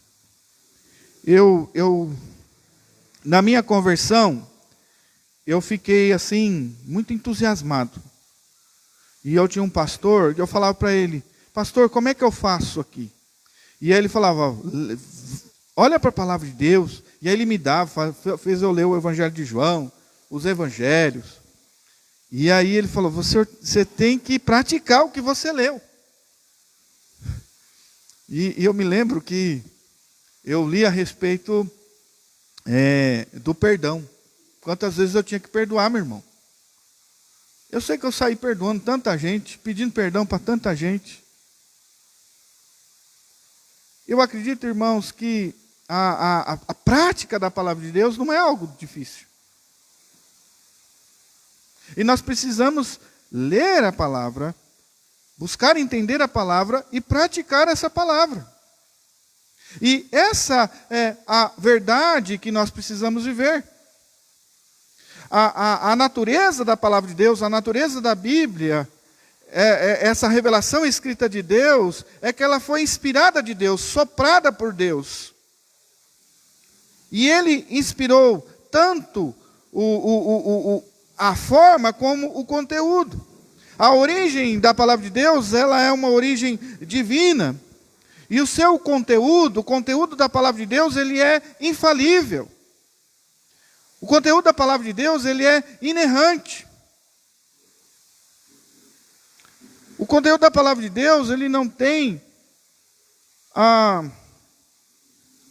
Na minha conversão, eu fiquei assim, muito entusiasmado. E eu tinha um pastor, eu falava para ele, pastor, como é que eu faço aqui? E aí ele falava, olha para a palavra de Deus. E aí ele me dava, fez eu ler o Evangelho de João, os Evangelhos. E aí ele falou, você tem que praticar o que você leu. E eu me lembro que eu li a respeito do perdão. Quantas vezes eu tinha que perdoar, meu irmão? Eu sei que eu saí perdoando tanta gente, pedindo perdão para tanta gente. Eu acredito, irmãos, que a prática da palavra de Deus não é algo difícil. E nós precisamos ler a palavra, buscar entender a palavra e praticar essa palavra. E essa é a verdade que nós precisamos viver. A natureza da palavra de Deus, a natureza da Bíblia, essa revelação escrita de Deus é que ela foi inspirada de Deus, soprada por Deus. E Ele inspirou tanto a forma como o conteúdo. A origem da palavra de Deus, ela é uma origem divina. E o seu conteúdo, o conteúdo da palavra de Deus, ele é infalível. O conteúdo da palavra de Deus, ele é inerrante. O conteúdo da palavra de Deus, ele não tem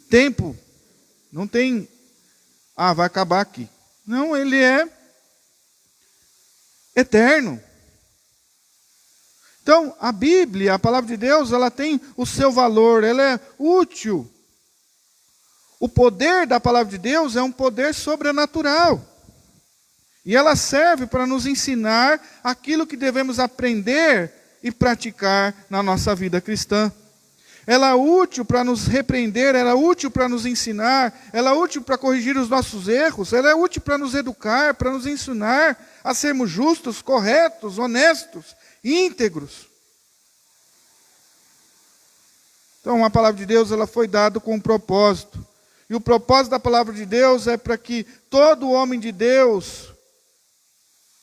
tempo, não tem, vai acabar aqui. Não, ele é eterno. Então, a Bíblia, a palavra de Deus, ela tem o seu valor, ela é útil. O poder da palavra de Deus é um poder sobrenatural. E ela serve para nos ensinar aquilo que devemos aprender e praticar na nossa vida cristã. Ela é útil para nos repreender, ela é útil para nos ensinar, ela é útil para corrigir os nossos erros, ela é útil para nos educar, para nos ensinar a sermos justos, corretos, honestos, íntegros. Então, a palavra de Deus, ela foi dada com um propósito. E o propósito da palavra de Deus é para que todo homem de Deus,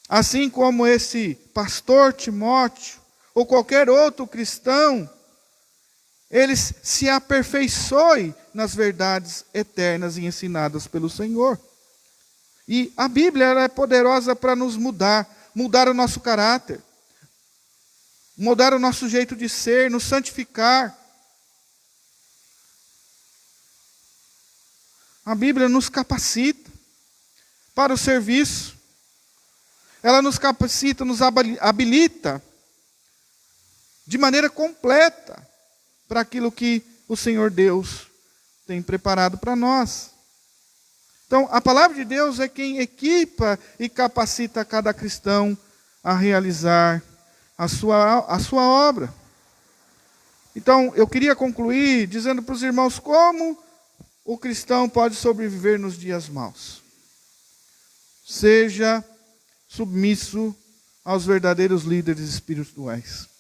assim como esse pastor Timóteo, ou qualquer outro cristão, eles se aperfeiçoem nas verdades eternas e ensinadas pelo Senhor. E a Bíblia ela é poderosa para nos mudar o nosso caráter, mudar o nosso jeito de ser, nos santificar. A Bíblia nos capacita para o serviço. Ela nos capacita, nos habilita de maneira completa para aquilo que o Senhor Deus tem preparado para nós. Então, a palavra de Deus é quem equipa e capacita cada cristão a realizar a sua obra. Então, eu queria concluir dizendo para os irmãos como o cristão pode sobreviver nos dias maus. Seja submisso aos verdadeiros líderes espirituais.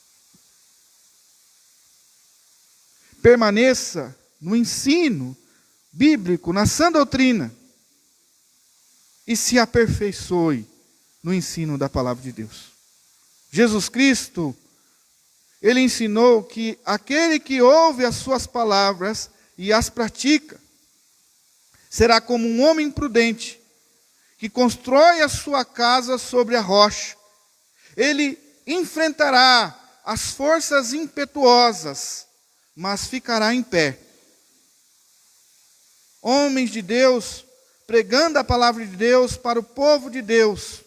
Permaneça no ensino bíblico, na sã doutrina, e se aperfeiçoe no ensino da palavra de Deus. Jesus Cristo, Ele ensinou que aquele que ouve as suas palavras e as pratica, será como um homem prudente, que constrói a sua casa sobre a rocha. Ele enfrentará as forças impetuosas, mas ficará em pé. Homens de Deus, pregando a palavra de Deus para o povo de Deus.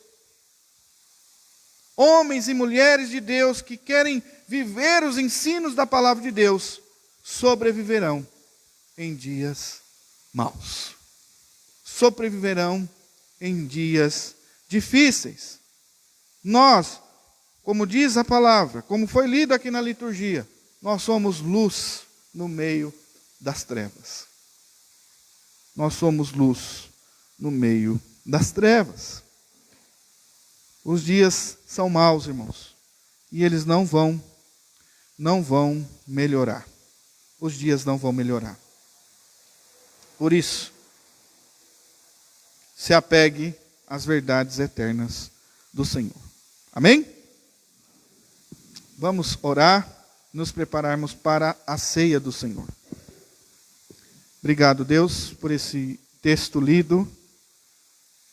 Homens e mulheres de Deus que querem viver os ensinos da palavra de Deus, sobreviverão em dias maus. Sobreviverão em dias difíceis. Nós, como diz a palavra, como foi lido aqui na liturgia, nós somos luz no meio das trevas. Nós somos luz no meio das trevas. Os dias são maus, irmãos, e eles não vão melhorar. Os dias não vão melhorar. Por isso, se apegue às verdades eternas do Senhor. Amém? Vamos orar, nos prepararmos para a ceia do Senhor. Obrigado, Deus, por esse texto lido,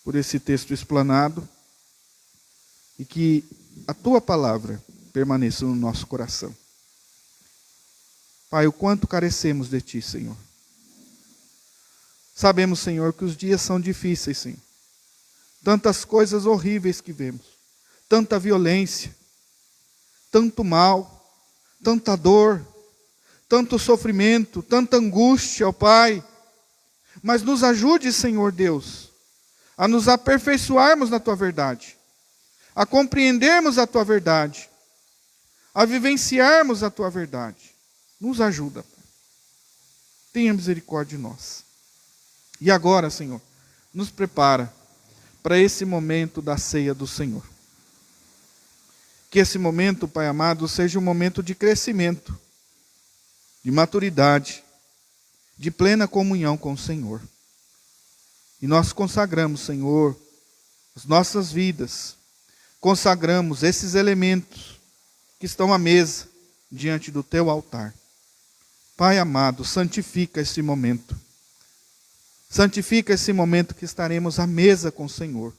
por esse texto explanado, e que a Tua palavra permaneça no nosso coração. Pai, o quanto carecemos de Ti, Senhor. Sabemos, Senhor, que os dias são difíceis, Senhor. Tantas coisas horríveis que vemos, tanta violência, tanto mal, tanta dor, tanto sofrimento, tanta angústia, ó Pai. Mas nos ajude, Senhor Deus, a nos aperfeiçoarmos na Tua verdade, a compreendermos a Tua verdade, a vivenciarmos a Tua verdade. Nos ajuda, Pai. Tenha misericórdia de nós. E agora, Senhor, nos prepara para esse momento da ceia do Senhor. Que esse momento, Pai amado, seja um momento de crescimento, de maturidade, de plena comunhão com o Senhor. E nós consagramos, Senhor, as nossas vidas, consagramos esses elementos que estão à mesa, diante do Teu altar. Pai amado, santifica esse momento. Santifica esse momento que estaremos à mesa com o Senhor.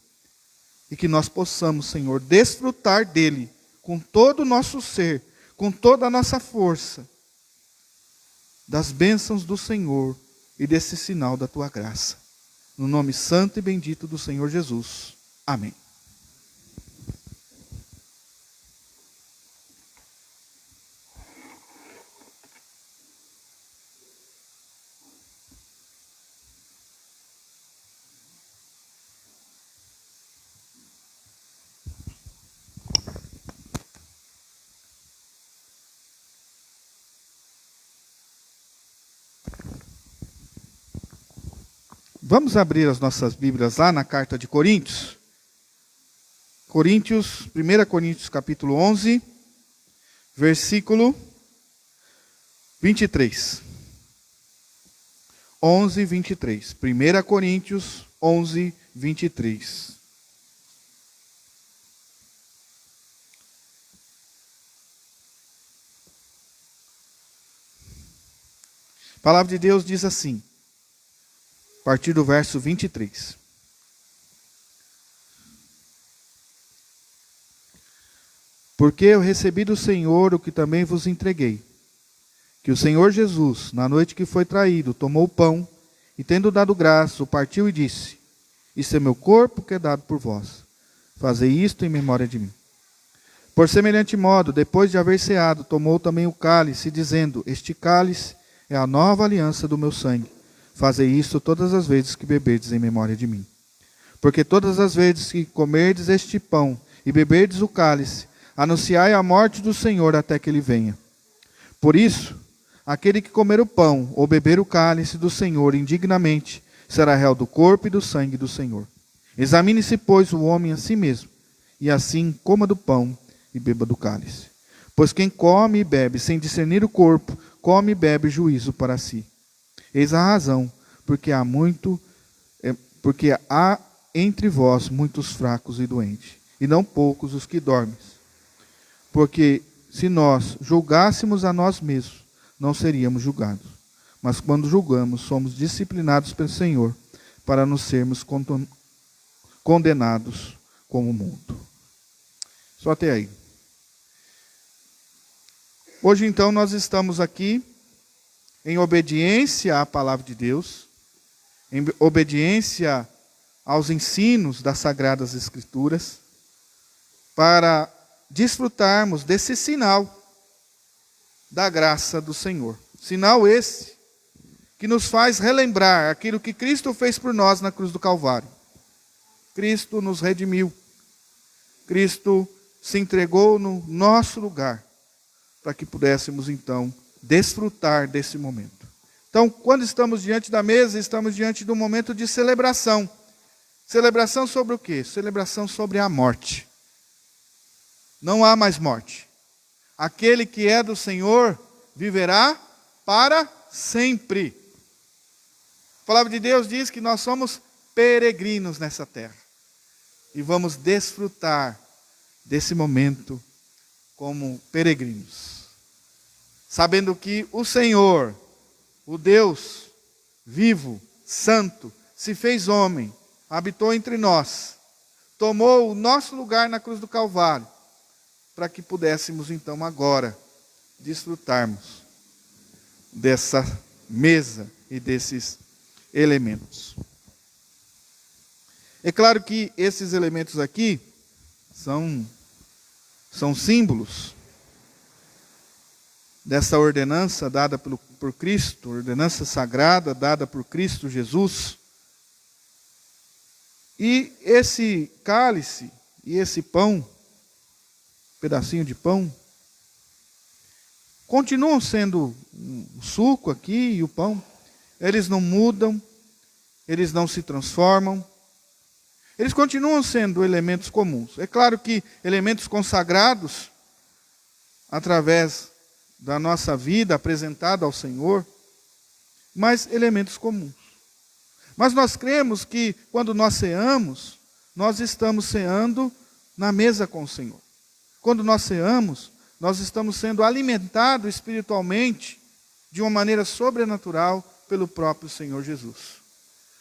E que nós possamos, Senhor, desfrutar dele com todo o nosso ser, com toda a nossa força, das bênçãos do Senhor e desse sinal da Tua graça. No nome santo e bendito do Senhor Jesus. Amém. Vamos abrir as nossas Bíblias lá na carta de Coríntios. 1 Coríntios capítulo 11, versículo 23. 11, 23. 1 Coríntios 11, 23. A palavra de Deus diz assim, a partir do verso 23. Porque eu recebi do Senhor o que também vos entreguei, que o Senhor Jesus, na noite que foi traído, tomou o pão, e tendo dado graça, o partiu e disse, isso é meu corpo que é dado por vós. Fazei isto em memória de mim. Por semelhante modo, depois de haver ceado, tomou também o cálice, dizendo, este cálice é a nova aliança do meu sangue. Fazei isto todas as vezes que beberdes em memória de mim. Porque todas as vezes que comerdes este pão e beberdes o cálice, anunciai a morte do Senhor até que Ele venha. Por isso, aquele que comer o pão ou beber o cálice do Senhor indignamente, será réu do corpo e do sangue do Senhor. Examine-se, pois, o homem a si mesmo, e assim coma do pão e beba do cálice. Pois quem come e bebe sem discernir o corpo, come e bebe juízo para si. Eis a razão, porque há entre vós muitos fracos e doentes, e não poucos os que dormem. Porque se nós julgássemos a nós mesmos, não seríamos julgados. Mas quando julgamos, somos disciplinados pelo Senhor, para não sermos condenados como o mundo. Só até aí. Hoje, então, nós estamos aqui em obediência à palavra de Deus, em obediência aos ensinos das Sagradas Escrituras, para desfrutarmos desse sinal da graça do Senhor. Sinal esse que nos faz relembrar aquilo que Cristo fez por nós na cruz do Calvário. Cristo nos redimiu. Cristo se entregou no nosso lugar, para que pudéssemos então desfrutar desse momento. Então, quando estamos diante da mesa, estamos diante de um momento de celebração. Celebração sobre o quê? Celebração sobre a morte. Não há mais morte. Aquele que é do Senhor viverá para sempre. A palavra de Deus diz que nós somos peregrinos nessa terra. E vamos desfrutar desse momento como peregrinos. Sabendo que o Senhor, o Deus vivo, santo, se fez homem, habitou entre nós, tomou o nosso lugar na cruz do Calvário, para que pudéssemos então agora desfrutarmos dessa mesa e desses elementos. É claro que esses elementos aqui são símbolos dessa ordenança dada por Cristo, ordenança sagrada dada por Cristo Jesus. E esse cálice e esse pão, pedacinho de pão, continuam sendo o suco aqui e o pão. Eles não mudam, eles não se transformam. Eles continuam sendo elementos comuns. É claro que elementos consagrados, através da nossa vida apresentada ao Senhor, mas elementos comuns. Mas nós cremos que quando nós ceamos, nós estamos ceando na mesa com o Senhor. Quando nós ceamos, nós estamos sendo alimentados espiritualmente de uma maneira sobrenatural pelo próprio Senhor Jesus.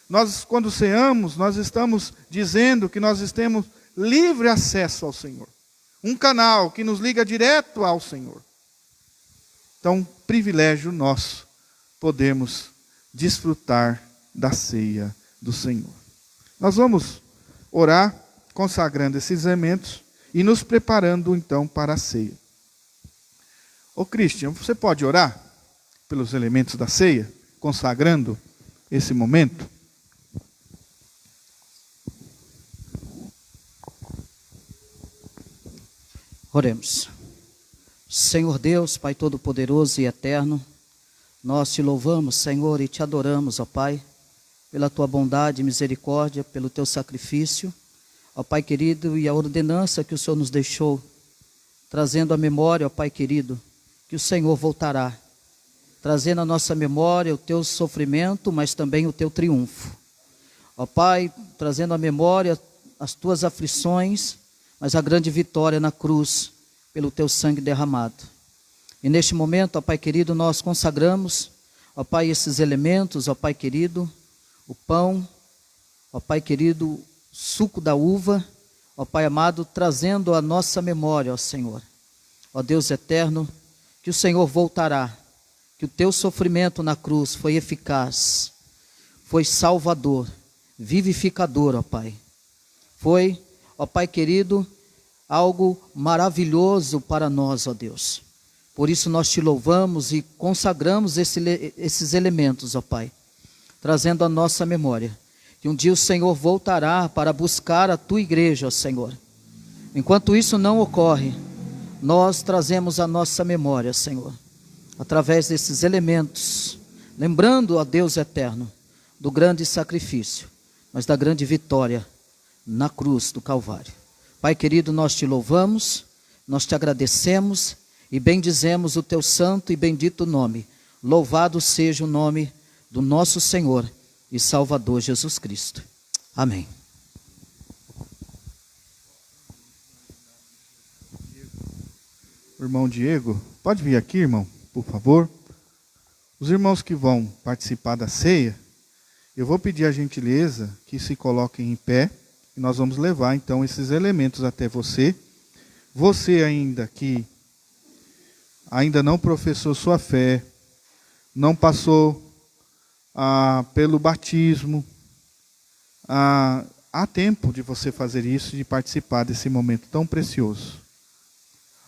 Nós, quando ceamos, nós estamos dizendo que nós temos livre acesso ao Senhor. Um canal que nos liga direto ao Senhor. Então, privilégio nosso, podemos desfrutar da ceia do Senhor. Nós vamos orar, consagrando esses elementos e nos preparando então para a ceia. Ô Christian, você pode orar pelos elementos da ceia, consagrando esse momento? Oremos. Senhor Deus, Pai Todo-Poderoso e Eterno, nós te louvamos, Senhor, e te adoramos, ó Pai, pela tua bondade e misericórdia, pelo teu sacrifício, ó Pai querido, e a ordenança que o Senhor nos deixou, trazendo à memória, ó Pai querido, que o Senhor voltará, trazendo à nossa memória o teu sofrimento, mas também o teu triunfo. Ó Pai, trazendo à memória as tuas aflições, mas a grande vitória na cruz, pelo teu sangue derramado. E neste momento, ó Pai querido, nós consagramos, ó Pai, esses elementos, ó Pai querido, o pão, ó Pai querido, suco da uva, ó Pai amado, trazendo à nossa memória, ó Senhor, ó Deus eterno, que o Senhor voltará, que o teu sofrimento na cruz foi eficaz, foi salvador, vivificador, ó Pai. Foi, ó Pai querido, algo maravilhoso para nós, ó Deus. Por isso nós te louvamos e consagramos esses elementos, ó Pai, trazendo à nossa memória que um dia o Senhor voltará para buscar a tua igreja, ó Senhor. Enquanto isso não ocorre, nós trazemos à nossa memória, Senhor, através desses elementos, lembrando, ó Deus eterno, do grande sacrifício, mas da grande vitória na cruz do Calvário. Pai querido, nós te louvamos, nós te agradecemos e bendizemos o teu santo e bendito nome. Louvado seja o nome do nosso Senhor e Salvador Jesus Cristo. Amém. Irmão Diego, pode vir aqui, irmão, por favor. Os irmãos que vão participar da ceia, eu vou pedir a gentileza que se coloquem em pé. E nós vamos levar, então, esses elementos até você. Você ainda que ainda não professou sua fé, não passou pelo batismo, há tempo de você fazer isso, de participar desse momento tão precioso.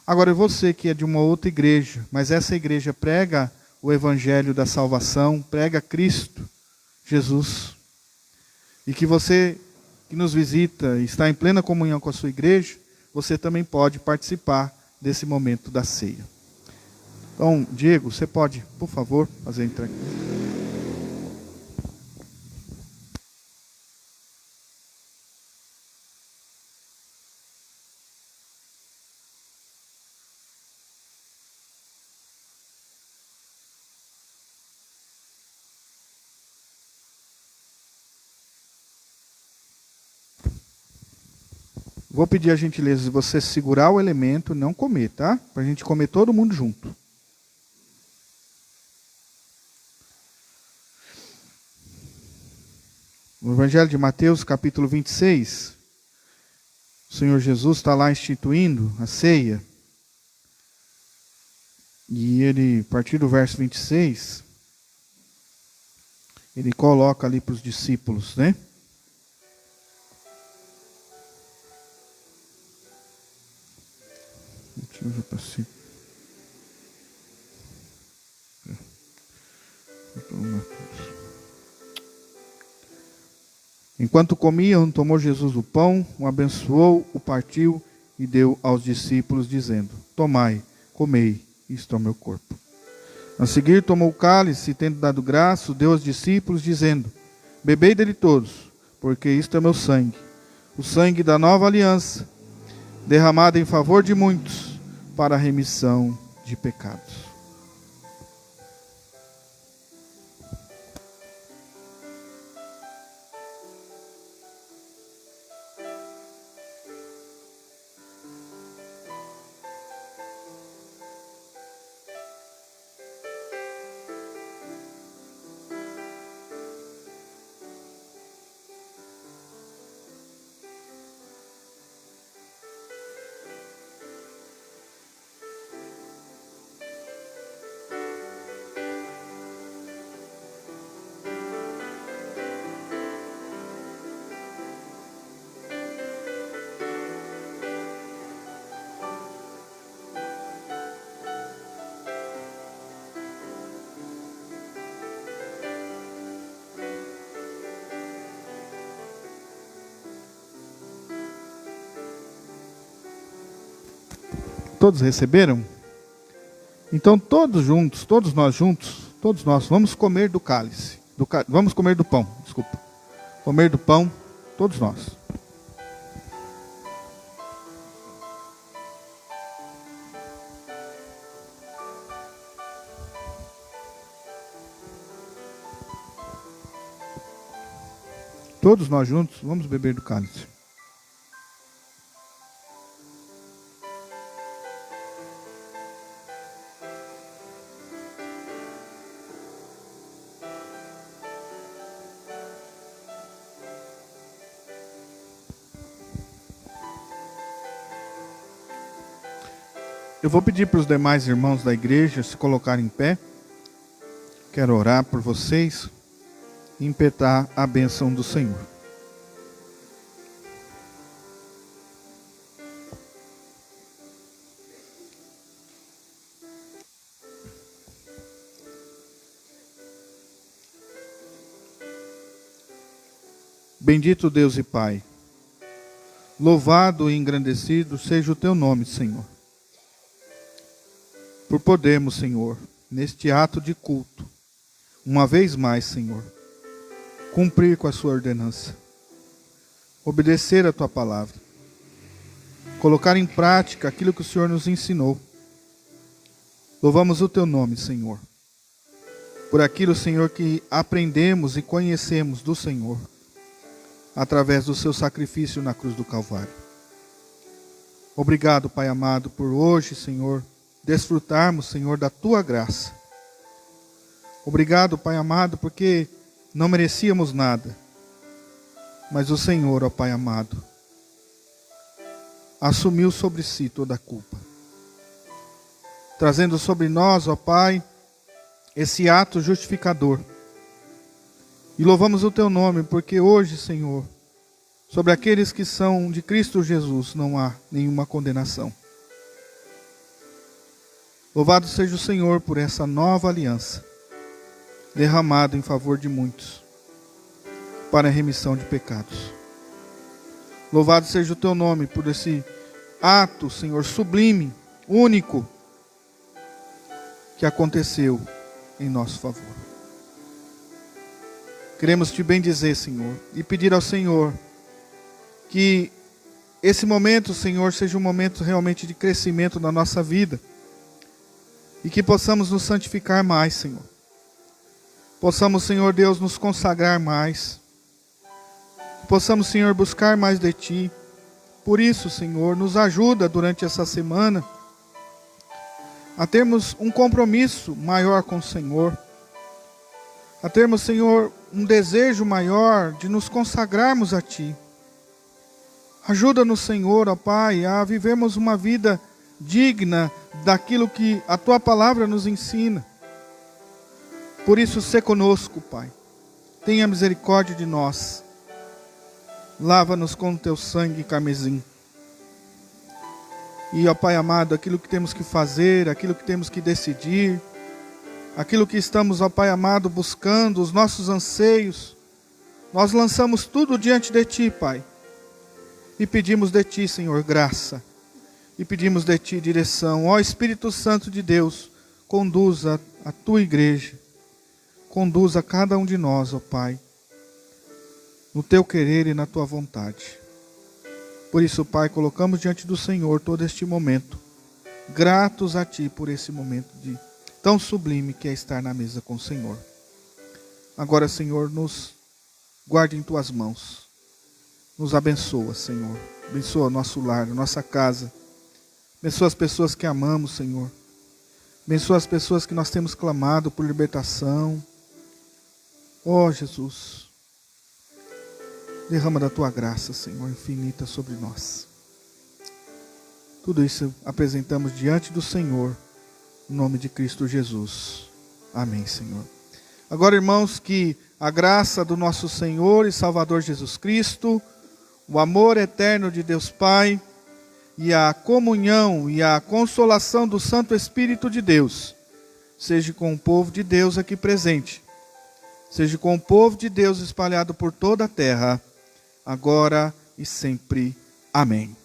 Agora, você que é de uma outra igreja, mas essa igreja prega o evangelho da salvação, prega Cristo, Jesus, e que você que nos visita e está em plena comunhão com a sua igreja, você também pode participar desse momento da ceia. Então, Diego, você pode, por favor, fazer a entrega. Vou pedir a gentileza de você segurar o elemento e não comer, tá? Para a gente comer todo mundo junto. No Evangelho de Mateus, capítulo 26, o Senhor Jesus está lá instituindo a ceia. E ele, a partir do verso 26, ele coloca ali para os discípulos, né? Enquanto comiam, tomou Jesus o pão, o abençoou, o partiu e deu aos discípulos, dizendo: tomai, comei, isto é o meu corpo. A seguir tomou o cálice, e tendo dado graça, deu aos discípulos, dizendo: bebei dele todos, porque isto é meu sangue, o sangue da nova aliança, derramado em favor de muitos, para a remissão de pecados. Todos receberam? Então todos nós vamos comer do cálice. Vamos comer do pão, desculpa. Comer do pão, todos nós. Todos nós juntos vamos beber do cálice. Eu vou pedir para os demais irmãos da igreja se colocarem em pé. Quero orar por vocês e impetrar a bênção do Senhor. Bendito Deus e Pai, louvado e engrandecido seja o teu nome, Senhor. Por podermos, Senhor, neste ato de culto, uma vez mais, Senhor, cumprir com a sua ordenança, obedecer a tua palavra, colocar em prática aquilo que o Senhor nos ensinou. Louvamos o teu nome, Senhor, por aquilo, Senhor, que aprendemos e conhecemos do Senhor, através do seu sacrifício na cruz do Calvário. Obrigado, Pai amado, por hoje, Senhor, desfrutarmos, Senhor, da tua graça. Obrigado, Pai amado, porque não merecíamos nada, mas o Senhor, ó Pai amado, assumiu sobre si toda a culpa, trazendo sobre nós, ó Pai, esse ato justificador. E louvamos o teu nome, porque hoje, Senhor, sobre aqueles que são de Cristo Jesus, não há nenhuma condenação. Louvado seja o Senhor por essa nova aliança, derramada em favor de muitos, para a remissão de pecados. Louvado seja o teu nome por esse ato, Senhor, sublime, único, que aconteceu em nosso favor. Queremos te bendizer, Senhor, e pedir ao Senhor que esse momento, Senhor, seja um momento realmente de crescimento na nossa vida, e que possamos nos santificar mais, Senhor. Possamos, Senhor Deus, nos consagrar mais. Possamos, Senhor, buscar mais de Ti. Por isso, Senhor, nos ajuda durante essa semana a termos um compromisso maior com o Senhor. A termos, Senhor, um desejo maior de nos consagrarmos a Ti. Ajuda-nos, Senhor, ó Pai, a vivermos uma vida digna daquilo que a Tua palavra nos ensina. Por isso, sê conosco, Pai. Tenha misericórdia de nós. Lava-nos com o Teu sangue carmesim. E, ó Pai amado, aquilo que temos que fazer, aquilo que temos que decidir, aquilo que estamos, ó Pai amado, buscando, os nossos anseios, nós lançamos tudo diante de Ti, Pai. E pedimos de Ti, Senhor, graça. E pedimos de Ti direção. Ó Espírito Santo de Deus, conduza a Tua igreja. Conduza cada um de nós, ó Pai, no Teu querer e na Tua vontade. Por isso, Pai, colocamos diante do Senhor todo este momento, gratos a Ti por esse momento tão sublime que é estar na mesa com o Senhor. Agora, Senhor, nos guarde em Tuas mãos. Nos abençoa, Senhor. Abençoa nosso lar, nossa casa. Abençoa as pessoas que amamos, Senhor. Abençoa as pessoas que nós temos clamado por libertação. Ó Jesus, derrama da Tua graça, Senhor, infinita sobre nós. Tudo isso apresentamos diante do Senhor, em nome de Cristo Jesus. Amém, Senhor. Agora, irmãos, que a graça do nosso Senhor e Salvador Jesus Cristo, o amor eterno de Deus Pai, e a comunhão e a consolação do Santo Espírito de Deus, seja com o povo de Deus aqui presente, seja com o povo de Deus espalhado por toda a terra, agora e sempre. Amém.